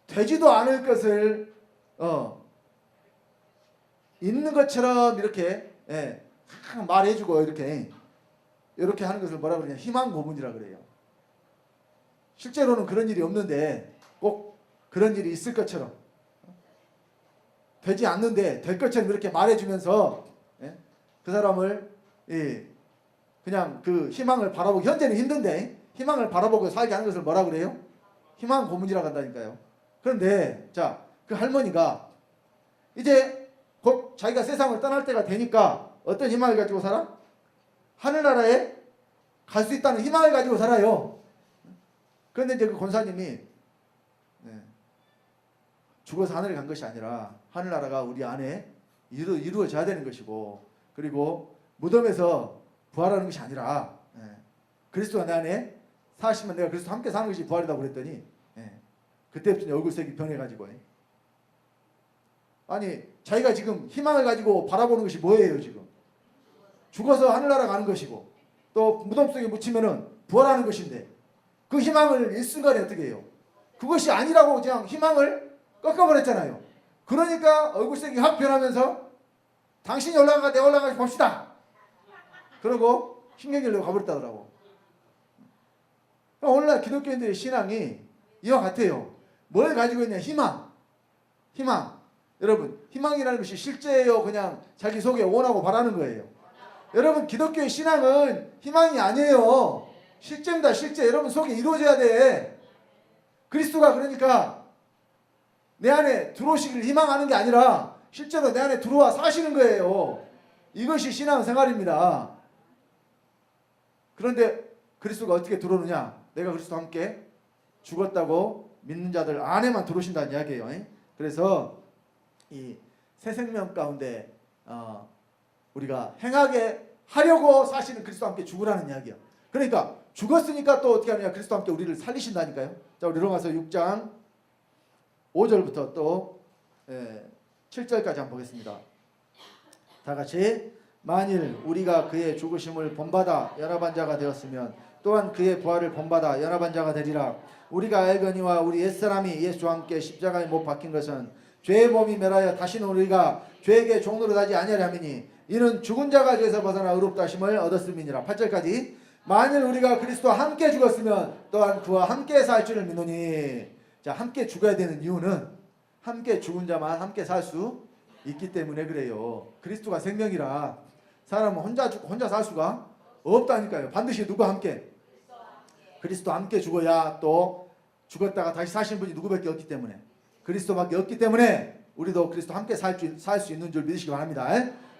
되지도 않을 것을 있는 것처럼 이렇게 말해주고 이렇게 하는 것을 뭐라 그러냐, 희망 고문이라 그래요. 실제로는 그런 일이 없는데 꼭 그런 일이 있을 것처럼, 되지 않는데 될 것처럼 이렇게 말해주면서 그 사람을 그냥 그 희망을 바라보고, 현재는 힘든데 희망을 바라보고 살게 하는 것을 뭐라 그래요? 희망 고문이라고 한다니까요. 그런데 자, 그 할머니가 이제 곧 자기가 세상을 떠날 때가 되니까 어떤 희망을 가지고 살아? 하늘나라에 갈 수 있다는 희망을 가지고 살아요. 그런데 이제 그 권사님이 죽어서 하늘에 간 것이 아니라 하늘나라가 우리 안에 이루어져야 되는 것이고, 그리고 무덤에서 부활하는 것이 아니라 그리스도가 내 안에 사시면 내가 그리스도와 함께 사는 것이 부활이라고 그랬더니 그때부터 얼굴색이 변해가지고, 아니 자기가 지금 희망을 가지고 바라보는 것이 뭐예요? 지금 죽어서 하늘나라 가는 것이고, 또 무덤 속에 묻히면은 부활하는 것인데, 그 희망을 일순간에 어떻게 해요? 그것이 아니라고 그냥 희망을 꺾어버렸잖아요. 그러니까 얼굴색이 확 변하면서 당신이 올라가 내가 올라가 봅시다. 그러고 신경질내고 가버렸다더라고. 오늘날 기독교인들의 신앙이 이와 같아요. 뭘 가지고 있냐? 희망. 여러분, 희망이라는 것이 실제예요? 그냥 자기 속에 원하고 바라는 거예요? 여러분, 기독교의 신앙은 희망이 아니에요. 실제입니다. 실제. 여러분 속에 이루어져야 돼. 그리스도가 그러니까 내 안에 들어오시기를 희망하는 게 아니라 실제로 내 안에 들어와 사시는 거예요. 이것이 신앙생활입니다. 그런데 그리스도가 어떻게 들어오느냐? 내가 그리스도와 함께 죽었다고 믿는 자들 안에만 들어오신다는 이야기예요. 그래서 이 새 생명 가운데 우리가 행하게 하려고 사시는 그리스도와 함께 죽으라는 이야기야. 그러니까 죽었으니까 또 어떻게 하느냐, 그리스도와 함께 우리를 살리신다니까요. 자, 우리 로마서 6장 5절부터 또 7절까지 한번 보겠습니다. 다 같이. 만일 우리가 그의 죽으심을 본받아 연합한 자가 되었으면 또한 그의 부활을 본받아 연합한 자가 되리라. 우리가 알거니와 우리 옛사람이 예수와 함께 십자가에 못 박힌 것은 죄의 몸이 멸하여 다시는 우리가 죄에게 종노릇 하지 아니하려 함이니 이는 죽은 자가 죄에서 벗어나 의롭다 하심을 얻었음이니라. 8절까지. 만일 우리가 그리스도와 함께 죽었으면 또한 그와 함께 살 줄을 믿노니. 자, 함께 죽어야 되는 이유는 함께 죽은 자만 함께 살 수 있기 때문에 그래요. 그리스도가 생명이라 사람은 혼자 살 수가 없다니까요. 반드시 누구와 함께? 그리스도와 함께 죽어야 또 죽었다가 다시 사신 분이 누구밖에 없기 때문에, 그리스도밖에 없기 때문에 우리도 그리스도와 함께 살 수 있는 줄 믿으시기 바랍니다.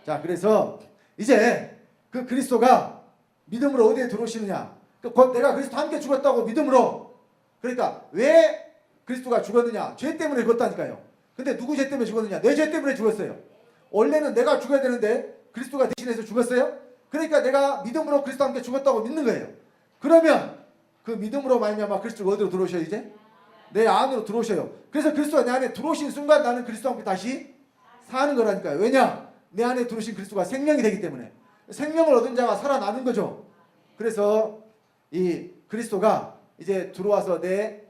자, 그래서 이제 그 그리스도가 믿음으로 어디에 들어오시느냐? 내가 그리스도와 함께 죽었다고 믿음으로. 그러니까 왜 그리스도가 죽었느냐? 죄 때문에 죽었다니까요. 근데 누구 죄 때문에 죽었느냐? 내 죄 때문에 죽었어요. 원래는 내가 죽어야 되는데 그리스도가 대신해서 죽었어요. 그러니까 내가 믿음으로 그리스도와 함께 죽었다고 믿는 거예요. 그러면 그 믿음으로 말미암아 그리스도가 어디로 들어오셔요? 이제 내 안으로 들어오셔요. 그래서 그리스도가 내 안에 들어오신 순간 나는 그리스도와 함께 다시 사는 거라니까요. 왜냐? 내 안에 들어오신 그리스도가 생명이 되기 때문에. 생명을 얻은 자가 살아나는 거죠. 그래서 이 그리스도가 이제 들어와서 내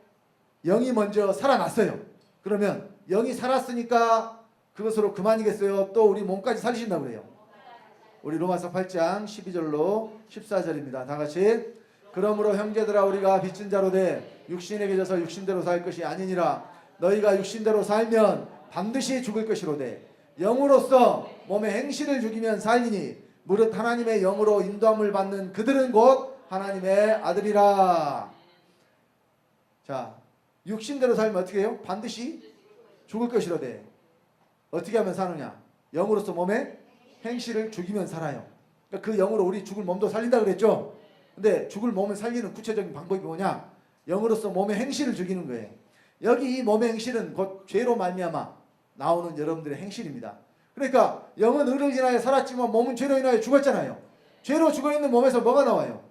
영이 먼저 살아났어요. 그러면 영이 살았으니까 그것으로 그만이겠어요? 또 우리 몸까지 살리신다고 그래요. 우리 로마서 8장 12절로 14절입니다. 다 같이. 그러므로 형제들아 우리가 빚진 자로 돼 육신에게 져서 육신대로 살 것이 아니니라. 너희가 육신대로 살면 반드시 죽을 것이로되 영으로서 몸의 행실을 죽이면 살리니 무릇 하나님의 영으로 인도함을 받는 그들은 곧 하나님의 아들이라. 자, 육신대로 살면 어떻게 해요? 반드시 죽을 것이로되 어떻게 하면 사느냐? 영으로서 몸의 행실을 죽이면 살아요. 그러니까 그 영으로 우리 죽을 몸도 살린다 그랬죠? 근데 죽을 몸을 살리는 구체적인 방법이 뭐냐? 영으로서 몸의 행실을 죽이는 거예요. 여기 이 몸의 행실은 곧 죄로 말미암아 나오는 여러분들의 행실입니다. 그러니까 영은 의를 인하여 살았지만 몸은 죄로 인하여 죽었잖아요. 죄로 죽어있는 몸에서 뭐가 나와요?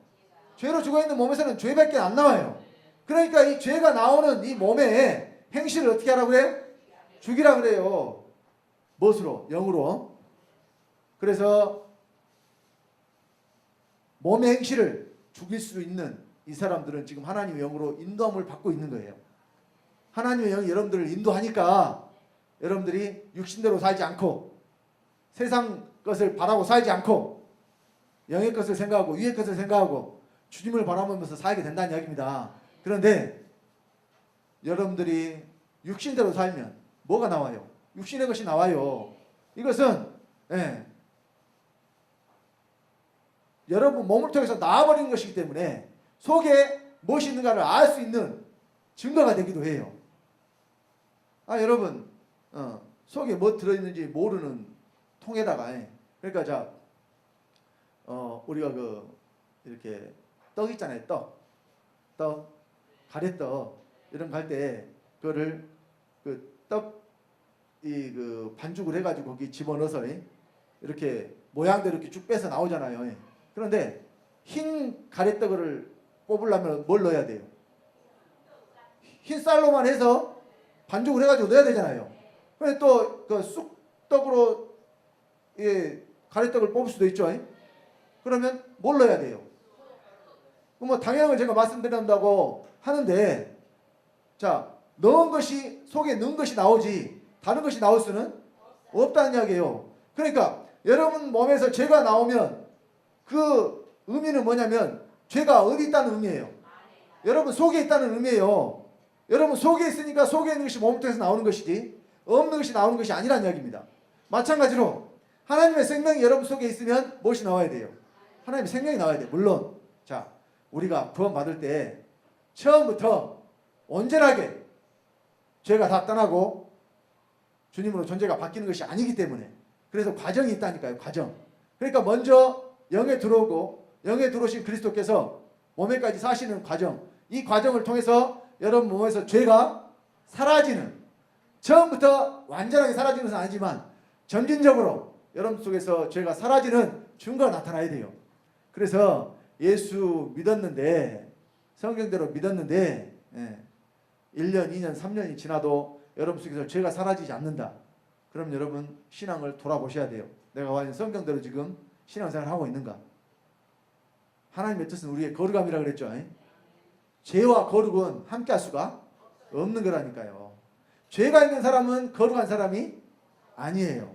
죄로 죽어있는 몸에서는 죄밖에 안 나와요. 그러니까 이 죄가 나오는 이 몸의 행실을 어떻게 하라고 해요? 죽이라 그래요. 무엇으로? 영으로. 그래서 몸의 행실을 죽일 수 있는 이 사람들은 지금 하나님의 영으로 인도함을 받고 있는 거예요. 하나님의 영이 여러분들을 인도하니까 여러분들이 육신대로 살지 않고 세상 것을 바라고 살지 않고 영의 것을 생각하고 위의 것을 생각하고 주님을 바라보면서 살게 된다는 이야기입니다. 그런데 여러분들이 육신대로 살면 뭐가 나와요? 육신의 것이 나와요. 이것은 여러분 몸을 통해서 나와버리는 것이기 때문에 속에 무엇이 있는가를 알 수 있는 증거가 되기도 해요. 여러분 속에 뭐 들어있는지 모르는 통에다가 그러니까 자 우리가 이렇게 떡 있잖아요. 떡 가래떡 이런 거 할 때 그거를 반죽을 해가지고 거기 집어넣어서 이렇게 모양대로 이렇게 쭉 빼서 나오잖아요. 그런데 흰 가래떡을 뽑으려면 뭘 넣어야 돼요? 흰 쌀로만 해서 반죽을 해가지고 넣어야 되잖아요. 그런데 또 그 쑥떡으로 가래떡을 뽑을 수도 있죠. 그러면 뭘 넣어야 돼요? 뭐 당연한 걸 제가 말씀드린다고 하는데, 자, 넣은 것이 속에 넣은 것이 나오지 다른 것이 나올 수는 없다는 이야기예요. 그러니까 여러분 몸에서 죄가 나오면 그 의미는 뭐냐면 죄가 어디 있다는 의미예요. 여러분 속에 있다는 의미예요. 여러분 속에 있으니까 속에 있는 것이 몸을 통해서 나오는 것이지 없는 것이 나오는 것이 아니라는 이야기입니다. 마찬가지로 하나님의 생명이 여러분 속에 있으면 무엇이 나와야 돼요? 하나님의 생명이 나와야 돼요. 물론 자, 우리가 구원 받을 때 처음부터 온전하게 죄가 다 떠나고 주님으로 존재가 바뀌는 것이 아니기 때문에, 그래서 과정이 있다니까요. 과정. 그러니까 먼저 영에 들어오고 영에 들어오신 그리스도께서 몸에까지 사시는 과정, 이 과정을 통해서 여러분 몸에서 죄가 사라지는, 처음부터 완전하게 사라지는 것은 아니지만 점진적으로 여러분 속에서 죄가 사라지는 증거가 나타나야 돼요. 그래서 예수 믿었는데, 성경대로 믿었는데 1년, 2년, 3년이 지나도 여러분 속에서 죄가 사라지지 않는다. 그럼 여러분 신앙을 돌아보셔야 돼요. 내가 과연 성경대로 지금 신앙생활을 하고 있는가? 하나님의 뜻은 우리의 거룩함이라고 그랬죠. 죄와 거룩은 함께 할 수가 없는 거라니까요. 죄가 있는 사람은 거룩한 사람이 아니에요.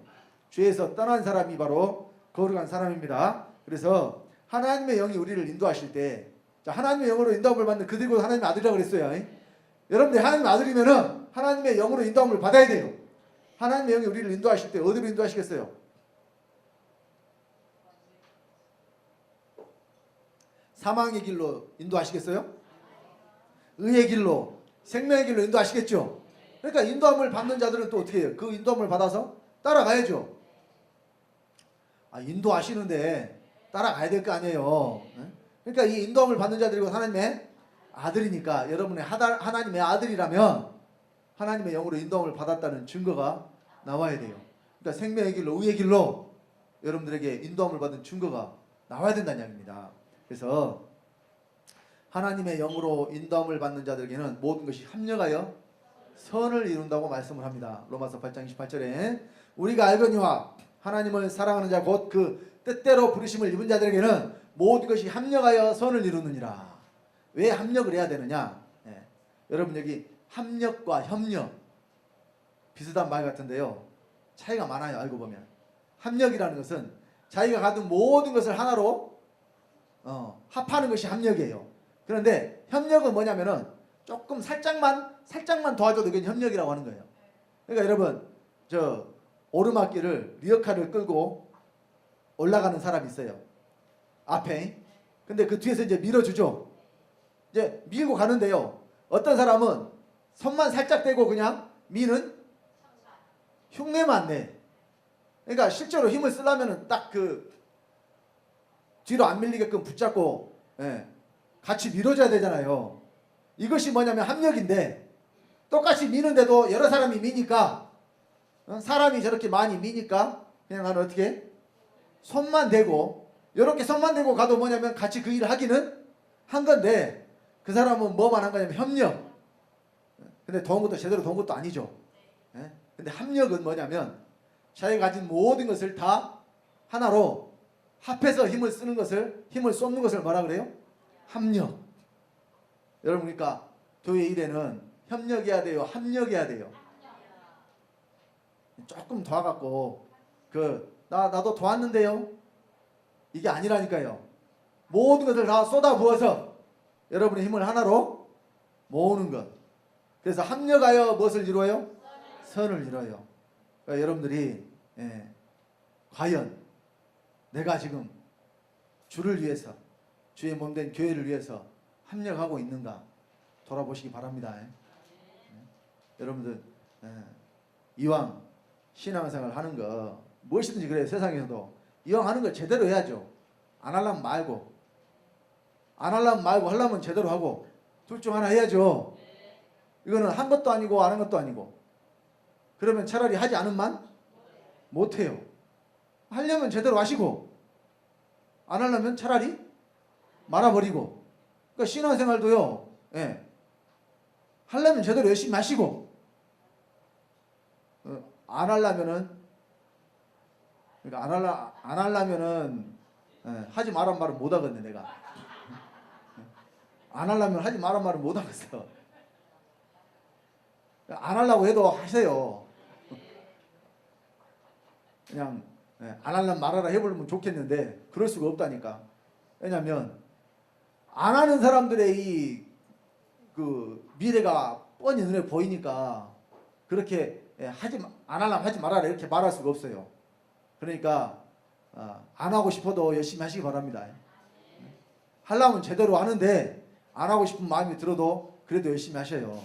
죄에서 떠난 사람이 바로 거룩한 사람입니다. 그래서 하나님의 영이 우리를 인도하실 때, 자, 하나님의 영으로 인도함을 받는 그들도 하나님의 아들이라고 그랬어요. 여러분들이 하나님의 아들이면은 하나님의 영으로 인도함을 받아야 돼요. 하나님의 영이 우리를 인도하실 때 어디로 인도하시겠어요? 사망의 길로 인도하시겠어요? 의의 길로, 생명의 길로 인도하시겠죠? 그러니까 인도함을 받는 자들은 또 어떻게 해요? 그 인도함을 받아서 따라가야죠. 인도하시는데 따라가야 될 거 아니에요. 그러니까 이 인도함을 받는 자들이고 하나님의 아들이니까, 여러분의 하나님의 아들이라면 하나님의 영으로 인도함을 받았다는 증거가 나와야 돼요. 그러니까 생명의 길로, 의의 길로 여러분들에게 인도함을 받은 증거가 나와야 된다는 이야기입니다. 그래서 하나님의 영으로 인도함을 받는 자들에게는 모든 것이 합력하여 선을 이룬다고 말씀을 합니다. 로마서 8장 28절에 우리가 알거니와 하나님을 사랑하는 자 곧 그 뜻대로 부르심을 입은 자들에게는 모든 것이 합력하여 선을 이루느니라. 왜 합력을 해야 되느냐? 여러분 여기 합력과 협력 비슷한 말 같은데요. 차이가 많아요. 알고 보면. 합력이라는 것은 자기가 가진 모든 것을 하나로 합하는 것이 합력이에요. 그런데 협력은 뭐냐면은 조금 살짝만 도와줘도 그게 협력이라고 하는 거예요. 그러니까 여러분 저 오르막길을 리어카를 끌고 올라가는 사람이 있어요. 앞에. 근데 그 뒤에서 이제 밀어주죠. 이제 밀고 가는데요. 어떤 사람은 손만 살짝 대고 그냥 미는 흉내만 내. 그러니까 실제로 힘을 쓰려면은 딱 그 뒤로 안 밀리게끔 붙잡고 같이 밀어줘야 되잖아요. 이것이 뭐냐면 합력인데, 똑같이 미는데도 여러 사람이 미니까, 사람이 저렇게 많이 미니까 그냥 나는 어떻게 손만 대고, 이렇게 손만 대고 가도 뭐냐면 같이 그 일을 하기는 한 건데, 그 사람은 뭐만 한 거냐면 협력. 근데 도운 것도 제대로 도운 것도 아니죠. 근데 합력은 뭐냐면 자기가 가진 모든 것을 다 하나로 합해서 힘을 쓰는 것을, 힘을 쏟는 것을 뭐라 그래요? 합력. 여러분 그러니까 교회 일에는 협력해야 돼요? 합력해야 돼요? 조금 도와갖고 나도 도왔는데요? 이게 아니라니까요. 모든 것을 다 쏟아부어서 여러분의 힘을 하나로 모으는 것. 그래서 합력하여 무엇을 이루어요? 선을 이루어요. 그러니까 여러분들이 과연 내가 지금 주를 위해서, 주의 몸된 교회를 위해서 합력하고 있는가 돌아보시기 바랍니다. 여러분들 이왕 신앙생활 하는 거 무엇이든지 그래요. 세상에서도 이왕 하는 걸 제대로 해야죠. 안 하려면 말고, 안 하려면 말고, 하려면 제대로 하고, 둘 중 하나 해야죠. 이거는 한 것도 아니고 안 한 것도 아니고. 그러면 차라리 하지 않으면 못해요. 하려면 제대로 하시고, 안 하려면 차라리 말아버리고. 그러니까 신앙생활도요, 하려면 제대로 열심히 하시고, 안 하려면은, 그러니까 안 하려면은 하지 말란 말은 못 하겠네 내가. 안 하려면 하지 말란 말은 못 하겠어. 안 하려고 해도 하세요. 그냥 안 하려면 말하라 해보면 좋겠는데 그럴 수가 없다니까. 왜냐하면 안 하는 사람들의 그 미래가 뻔히 눈에 보이니까 그렇게 안 하려면 하지 말아라 이렇게 말할 수가 없어요. 그러니까 안 하고 싶어도 열심히 하시기 바랍니다. 하려면 제대로 하는데 안 하고 싶은 마음이 들어도 그래도 열심히 하셔요.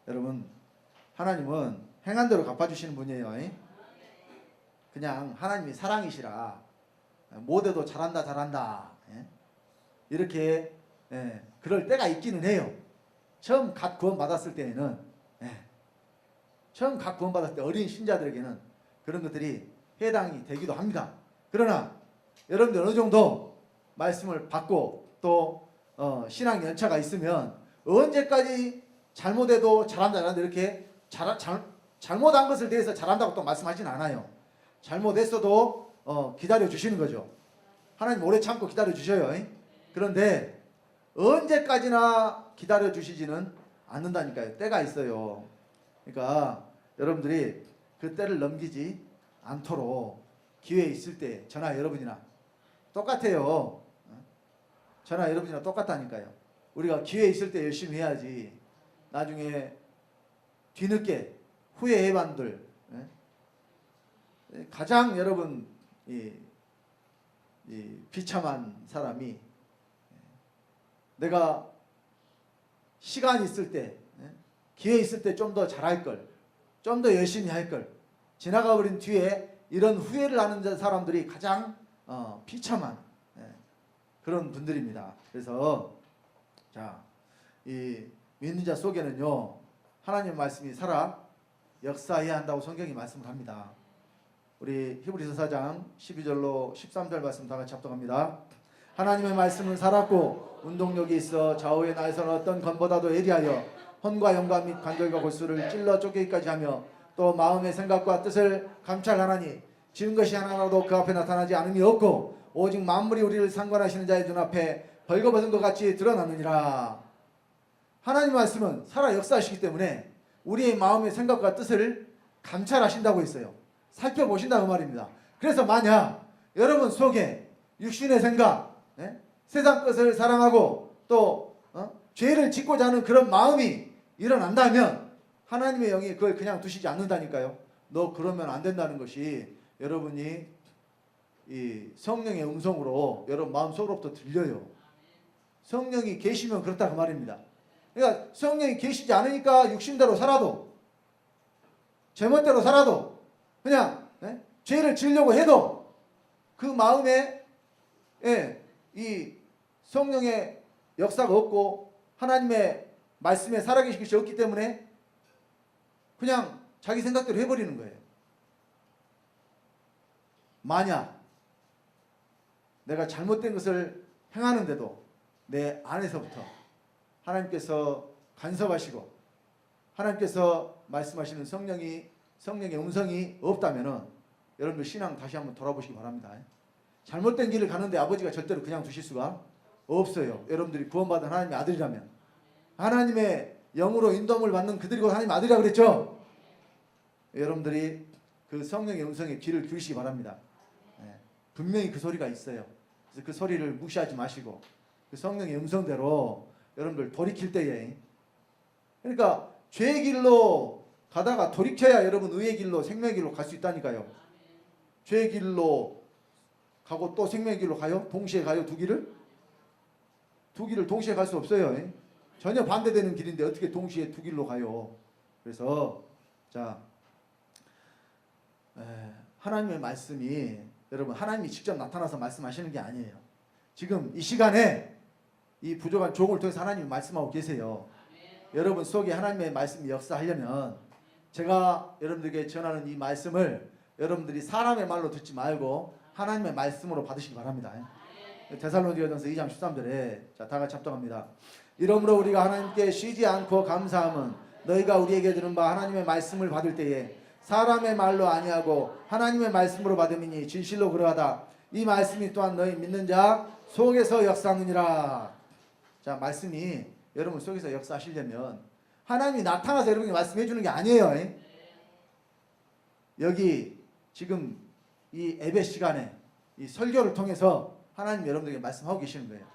여러분 하나님은 행한 대로 갚아주시는 분이에요. 그냥 하나님이 사랑이시라 못해도 잘한다 이렇게 그럴 때가 있기는 해요. 처음 갓 구원 받았을 때에는, 처음 갓 구원 받았을 때 어린 신자들에게는 그런 것들이 해당이 되기도 합니다. 그러나 여러분들 어느 정도 말씀을 받고 또 신앙 연차가 있으면 언제까지 잘못해도 잘한다 이렇게 잘못한 것을 대해서 잘한다고 또 말씀하진 않아요. 잘못했어도 기다려 주시는 거죠. 하나님 오래 참고 기다려 주셔요. 그런데 언제까지나 기다려 주시지는 않는다니까요. 때가 있어요. 그러니까 여러분들이 그 때를 넘기지 않도록 기회 있을 때 저나 여러분이나 똑같아요. 저나 여러분이나 똑같다니까요. 우리가 기회 있을 때 열심히 해야지 나중에 뒤늦게 후회해반들, 가장 여러분 이 비참한 사람이 내가 시간 있을 때, 기회 있을 때 좀 더 잘할 걸, 좀 더 열심히 할 걸, 지나가 버린 뒤에 이런 후회를 하는 사람들이 가장 비참한 그런 분들입니다. 그래서 자, 이 믿는 자 속에는요 하나님의 말씀이 살아 역사해야 한다고 성경이 말씀을 합니다. 우리 히브리서 4장 12절로 13절 말씀 다 같이 합독합니다. 하나님의 말씀은 살았고 운동력이 있어 좌우의 나에서는 어떤 검보다도 예리하여 혼과 영과 및 관절과 골수를 찔러 쪼개기까지 하며 또 마음의 생각과 뜻을 감찰하나니 지은 것이 하나라도 그 앞에 나타나지 않음이 없고 오직 만물이 우리를 상관하시는 자의 눈앞에 벌거벗은 것 같이 드러나느니라. 하나님 말씀은 살아 역사하시기 때문에 우리의 마음의 생각과 뜻을 감찰하신다고 했어요. 살펴보신다고 말입니다. 그래서 만약 여러분 속에 육신의 생각, 세상 것을 사랑하고 또 죄를 짓고자 하는 그런 마음이 일어난다면 하나님의 영이 그걸 그냥 두시지 않는다니까요. 너 그러면 안 된다는 것이 여러분이 이 성령의 음성으로 여러분 마음속으로부터 들려요. 성령이 계시면 그렇다 그 말입니다. 그러니까 성령이 계시지 않으니까 육신대로 살아도 제멋대로 살아도 그냥 죄를 지으려고 해도 그 마음에 이 성령의 역사가 없고 하나님의 말씀에 살아계신 것이 없기 때문에 그냥 자기 생각대로 해버리는 거예요. 만약 내가 잘못된 것을 행하는데도 내 안에서부터 하나님께서 간섭하시고 하나님께서 말씀하시는 성령의 음성이 없다면 여러분들 신앙 다시 한번 돌아보시기 바랍니다. 잘못된 길을 가는데 아버지가 절대로 그냥 두실 수가 없어요. 여러분들이 구원받은 하나님의 아들이라면 하나님의 영으로 인도함을 받는 그들이 곧 하나님의 아들이라고 그랬죠. 여러분들이 그 성령의 음성에 귀를 기울이시기 바랍니다. 분명히 그 소리가 있어요. 그래서 그 소리를 무시하지 마시고 그 성령의 음성대로 여러분들 돌이킬 때에 그러니까 죄의 길로 가다가 돌이켜야 여러분 의의 길로 생명의 길로 갈 수 있다니까요. 죄의 길로 가고 또 생명의 길로 가요? 동시에 가요? 두 길을 동시에 갈 수 없어요. 전혀 반대되는 길인데 어떻게 동시에 두 길로 가요? 그래서 자 하나님의 말씀이 여러분 하나님이 직접 나타나서 말씀하시는 게 아니에요. 지금 이 시간에 이 부족한 종을 통해서 하나님이 말씀하고 계세요. 여러분 속에 하나님의 말씀이 역사하려면 제가 여러분들에게 전하는 이 말씀을 여러분들이 사람의 말로 듣지 말고 하나님의 말씀으로 받으시기 바랍니다. 데살로니가전서 2장 13절에 자, 다 같이 합독합니다. 이러므로 우리가 하나님께 쉬지 않고 감사함은 너희가 우리에게 들은 바 하나님의 말씀을 받을 때에 사람의 말로 아니하고 하나님의 말씀으로 받음이니 진실로 그러하다. 이 말씀이 또한 너희 믿는 자 속에서 역사하느니라. 자, 말씀이 여러분 속에서 역사하시려면 하나님이 나타나서 여러분에게 말씀해 주는 게 아니에요. 여기 지금 이 예배 시간에 이 설교를 통해서 하나님 여러분들에게 말씀하고 계시는 거예요.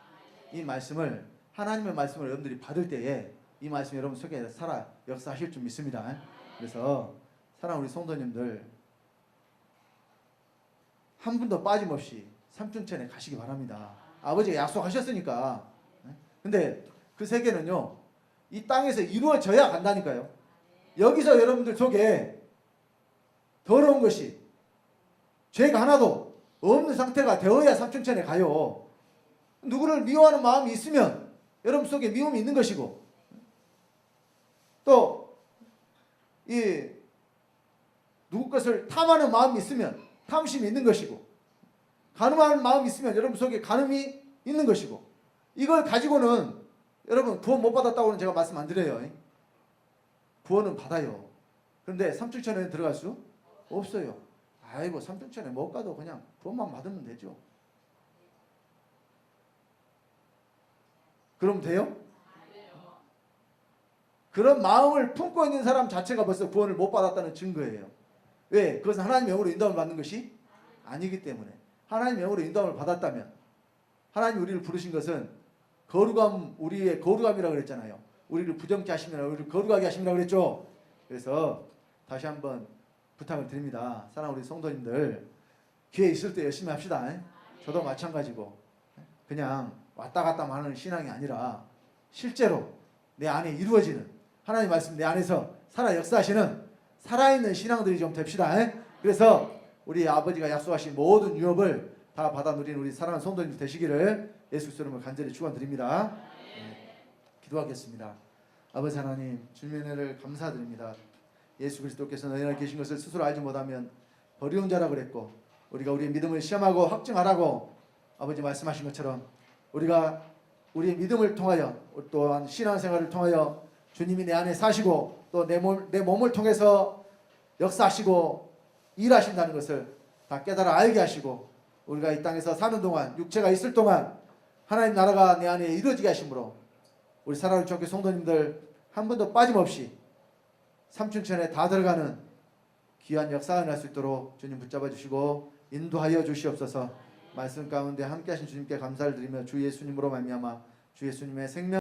이 말씀을 하나님의 말씀을 여러분들이 받을 때에 이 말씀이 여러분 속에 살아 역사하실 줄 믿습니다. 그래서 사랑하는 우리 성도님들 한 분도 빠짐없이 삼춘천에 가시기 바랍니다. 아버지가 약속하셨으니까. 근데 그 세계는요 이 땅에서 이루어져야 간다니까요. 여기서 여러분들 속에 더러운 것이 죄가 하나도 없는 상태가 되어야 삼춘천에 가요. 누구를 미워하는 마음이 있으면 여러분 속에 미움이 있는 것이고 또 이 누구 것을 탐하는 마음이 있으면 탐심이 있는 것이고, 간음하는 마음이 있으면 여러분 속에 간음이 있는 것이고, 이걸 가지고는 여러분 구원 못 받았다고는 제가 말씀 안 드려요. 구원은 받아요. 그런데 삼층천에 들어갈 수 없어요. 아이고, 삼층천에 못 가도 그냥 구원만 받으면 되죠. 그럼 돼요? 그런 마음을 품고 있는 사람 자체가 벌써 구원을 못 받았다는 증거예요. 왜? 그것은 하나님의 영으로 인도함을 받는 것이 아니기 때문에. 하나님의 영으로 인도함을 받았다면, 하나님이 우리를 부르신 것은 거룩함, 우리의 거룩함이라고 그랬잖아요. 우리를 부정케 하시면 우리를 거룩하게 하심이라고 그랬죠. 그래서 다시 한번 부탁을 드립니다. 사랑하는 우리 성도님들, 기회 있을 때 열심히 합시다. 저도 마찬가지고 그냥 왔다 갔다 하는 신앙이 아니라 실제로 내 안에 이루어지는 하나님 말씀 내 안에서 살아 역사하시는 살아있는 신앙들이 좀 됩시다. 그래서 우리 아버지가 약속하신 모든 유업을 다 받아 누리는 우리 사랑하는 성도님들 되시기를 예수 그리스도 이름으로 간절히 축원드립니다. 기도하겠습니다. 아버지 하나님, 주님의 은혜를 감사드립니다. 예수 그리스도께서 너희 안에 계신 것을 스스로 알지 못하면 버리운 자라 그랬고, 우리가 우리의 믿음을 시험하고 확증하라고 아버지 말씀하신 것처럼 우리가 우리의 믿음을 통하여, 또한 신앙생활을 통하여 주님이 내 안에 사시고 또 내 몸을 통해서 역사하시고 일하신다는 것을 다 깨달아 알게 하시고, 우리가 이 땅에서 사는 동안, 육체가 있을 동안 하나님 나라가 내 안에 이루어지게 하심으로 우리 사랑하는 주님께 성도님들 한 번도 빠짐없이 삼춘천에 다 들어가는 귀한 역사가 날 수 있도록 주님 붙잡아 주시고 인도하여 주시옵소서. 말씀 가운데 함께 하신 주님께 감사를 드리며 주 예수님으로 말미암아 주 예수님의 생명